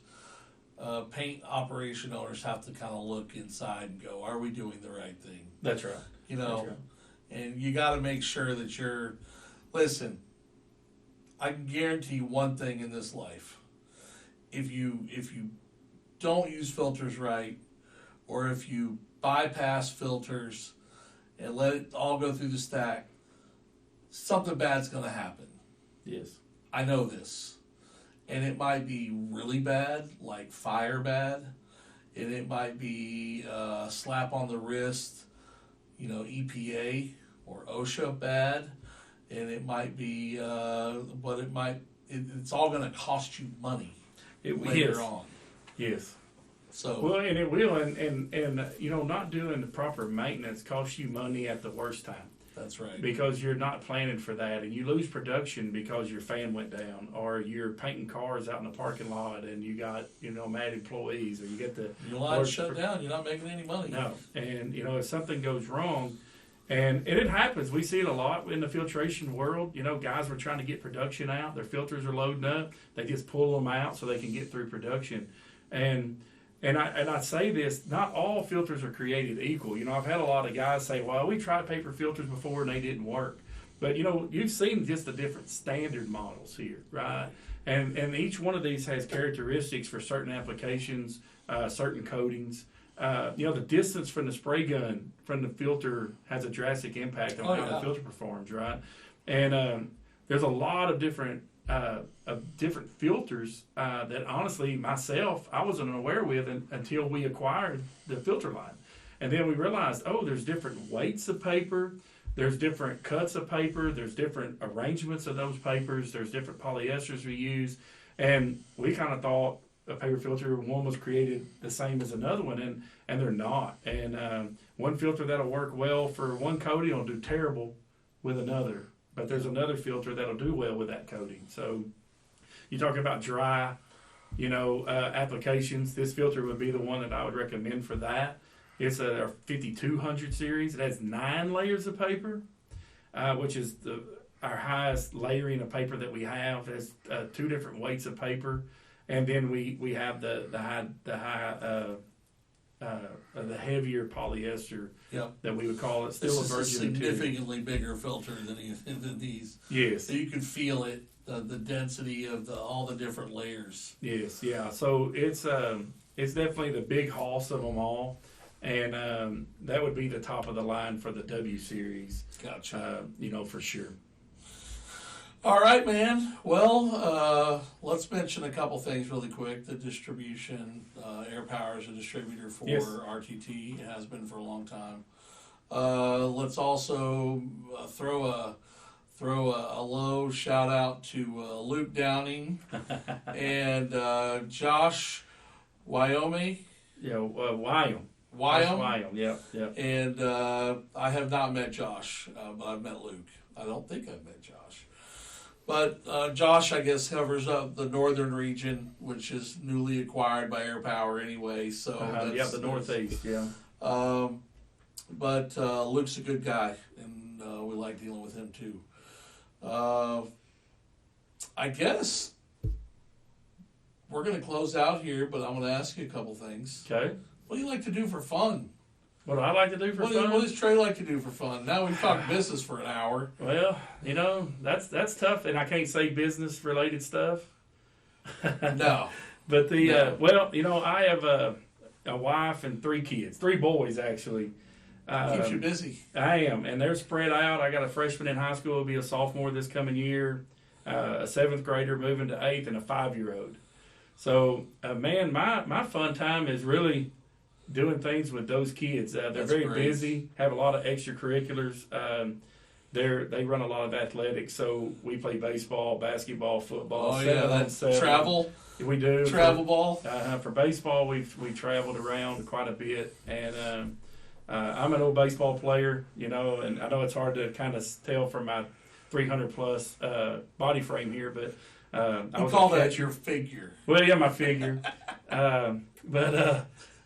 paint operation owners have to kind of look inside and go, are we doing the right thing? That's right. That's right. And you got to make sure that listen, I can guarantee you one thing in this life. If you don't use filters right, or if you bypass filters and let it all go through the stack, something bad's going to happen. Yes. I know this. And it might be really bad, like fire bad. And it might be slap on the wrist, EPA or OSHA bad. And it might be, but it's all going to cost you money later on. Yes. So well, and it will, and not doing the proper maintenance costs you money at the worst time. That's right. Because you're not planning for that, and you lose production because your fan went down, or you're painting cars out in the parking lot, and you got mad employees, or you get your line shut down. You're not making any money. No, and if something goes wrong, and it happens, we see it a lot in the filtration world. Guys were trying to get production out, their filters are loading up, they just pull them out so they can get through production, And I say this, not all filters are created equal. I've had a lot of guys say, well, we tried paper filters before and they didn't work. But, you've seen just the different standard models here, right? And each one of these has characteristics for certain applications, certain coatings. The distance from the spray gun from the filter has a drastic impact on how the filter performs, right? And there's a lot of different filters that honestly myself I wasn't aware with until we acquired the filter line, and then we realized there's different weights of paper, there's different cuts of paper, there's different arrangements of those papers, there's different polyesters we use, and we kind of thought a paper filter one was created the same as another one, and they're not. And one filter that'll work well for one coating will do terrible with another. But there's another filter that'll do well with that coating. So you're talking about dry, applications. This filter would be the one that I would recommend for that. It's our 5200 series. It has 9 layers of paper, which is our highest layering of paper that we have. It has 2 different weights of paper, and then we have the heavier polyester that we would call it. Still this a virgin is a significantly bigger filter than these. Yes. So you can feel it, the density of all the different layers. Yes, yeah. So it's definitely the big hoss of them all, and that would be the top of the line for the W series. Gotcha. For sure. All right, man. Well, let's mention a couple things really quick. The distribution, Air Power is a distributor for RTT. It has been for a long time. Let's also throw a low shout out to Luke Downing and Josh Wyoming. Yeah, Wyoming. Yep. And I have not met Josh, but I've met Luke. I don't think I've met Josh. But Josh, I guess, covers up the northern region, which is newly acquired by Air Power anyway. So the Northeast, yeah. But Luke's a good guy, and we like dealing with him too. I guess we're going to close out here, but I'm going to ask you a couple things. Okay. What do you like to do for fun? What do I like to do for fun? What does Trey like to do for fun? Now we've talked business for an hour. Well, that's tough, and I can't say business-related stuff. No. But I have a wife and 3 kids, 3 boys actually. Keeps you busy. I am, and they're spread out. I got a freshman in high school, will be a sophomore this coming year, a 7th grader moving to 8th, and a 5-year-old. So, man, my fun time is really doing things with those kids. They're very busy, have a lot of extracurriculars. They run a lot of athletics, so we play baseball, basketball, football. Oh yeah, that's travel. We do travel ball. For baseball, we've traveled around quite a bit, and I'm an old baseball player, and I know it's hard to kind of tell from my 300 plus body frame here, but I call that your figure. Well, yeah, my figure.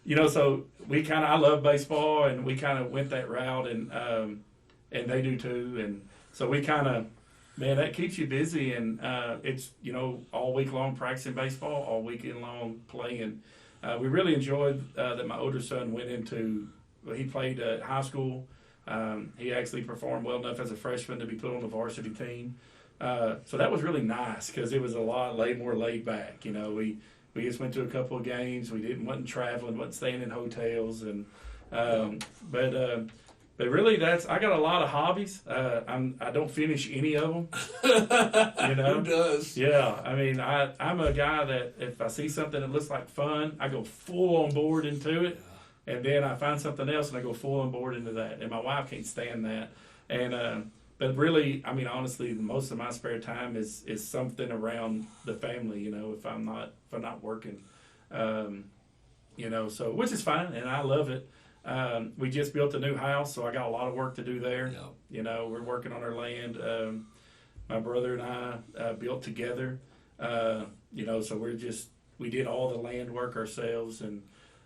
So I love baseball, and we kind of went that route, and they do too. And so we kind of, man, that keeps you busy, and it's, all week long practicing baseball, all weekend long playing. We really enjoyed that my older son he played at high school. He actually performed well enough as a freshman to be put on the varsity team. So that was really nice because it was a lot more laid back. We just went to a couple of games. We wasn't traveling, wasn't staying in hotels, and but really I got a lot of hobbies. I don't finish any of them. Who does? Yeah, I mean I'm a guy that if I see something that looks like fun, I go full on board into it, and then I find something else and I go full on board into that. And my wife can't stand that. And but really, I mean, honestly, most of my spare time is something around the family. If I'm not working, so which is fine, and I love it. We just built a new house, so I got a lot of work to do there. Yep. We're working on our land. My brother and I built together. So we did all the land work ourselves, and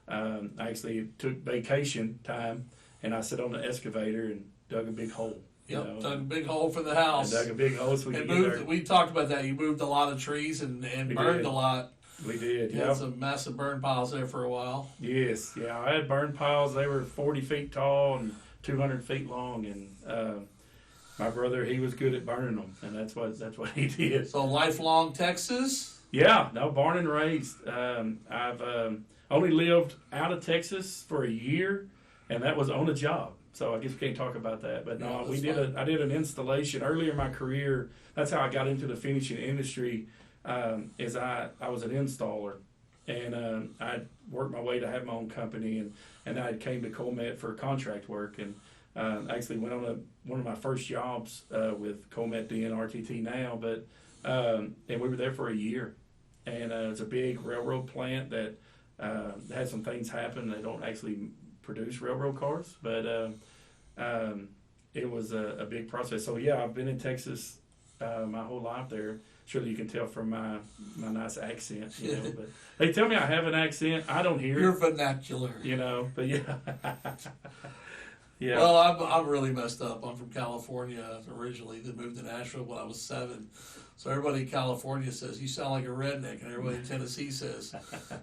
I actually took vacation time, and I sat on the excavator and dug a big hole. Yep, dug a big hole for the house. And dug a big hole so we could get there. We talked about that. You moved a lot of trees and burned a lot. We did, You had some massive burn piles there for a while. Yes, yeah. I had burn piles. They were 40 feet tall and 200 feet long. And my brother, he was good at burning them, and that's what he did. So lifelong Texas? Yeah, no, born and raised. I've only lived out of Texas for a year, and that was on a job. So I guess we can't talk about that. But no, I did an installation earlier in my career. That's how I got into the finishing industry. Is I was an installer, and I worked my way to have my own company, and I came to Col-Met for contract work, and actually went on one of my first jobs with Col-Met doing RTT now, but and we were there for a year, and it's a big railroad plant that had some things happen. They don't actually produce railroad cars, but it was a big process. So yeah, I've been in Texas my whole life there. Surely you can tell from my nice accent, But they tell me I have an accent. I don't hear Your it. vernacular. But yeah. Yeah. Well, I'm really messed up. I'm from California originally. Then moved to Nashville when I was 7. So everybody in California says, you sound like a redneck. And everybody in Tennessee says,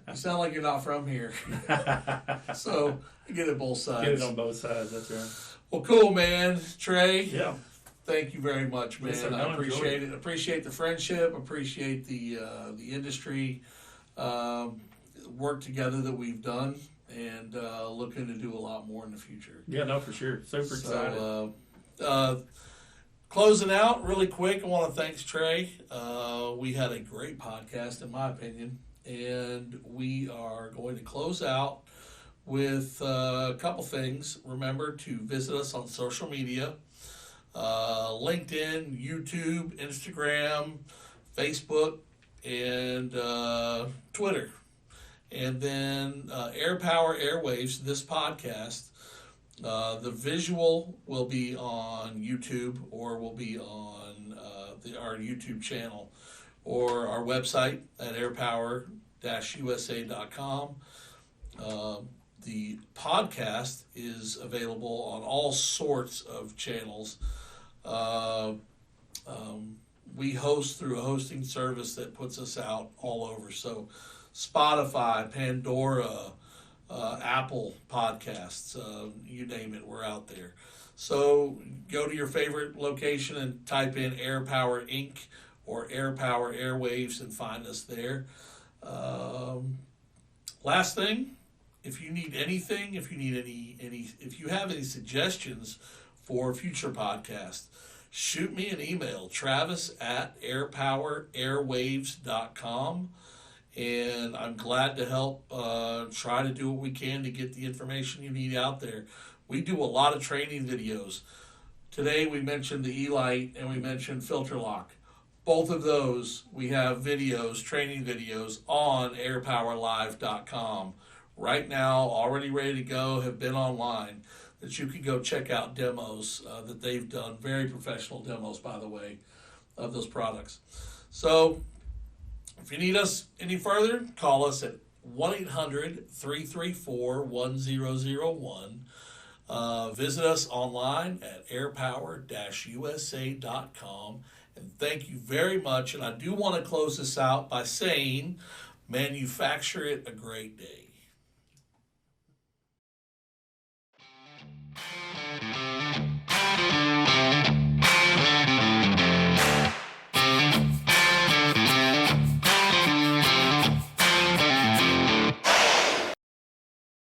you sound like you're not from here. So I get it both sides. Get it on both sides, that's right. Well, cool, man. Trey. Yeah. Thank you very much, man. Listen, I appreciate it. Appreciate the friendship. Appreciate the industry work together that we've done, and looking to do a lot more in the future. Yeah, no, for sure. Super excited. Closing out really quick, I want to thank Trey. We had a great podcast, in my opinion, and we are going to close out with a couple things. Remember to visit us on social media. LinkedIn, YouTube, Instagram, Facebook, and Twitter. And then Air Power Airwaves, this podcast. The visual will be on YouTube, or will be on our YouTube channel, or our website at airpower-usa.com. The podcast is available on all sorts of channels. We host through a hosting service that puts us out all over. So Spotify, Pandora, Apple Podcasts, you name it, we're out there. So go to your favorite location and type in Air Power Inc. or Air Power Airwaves and find us there. Last thing, if you need anything, if you have any suggestions for future podcasts, shoot me an email, travis@airpowerairwaves.com, and I'm glad to help try to do what we can to get the information you need out there. We do a lot of training videos. Today we mentioned the E-Light and we mentioned filter lock. Both of those, we have videos, training videos on airpowerlive.com. Right now, already ready to go, have been online, that you can go check out demos that they've done. Very professional demos, by the way, of those products. So if you need us any further, call us at 1-800-334-1001. Visit us online at airpower-usa.com. And thank you very much. And I do want to close this out by saying, manufacture it a great day.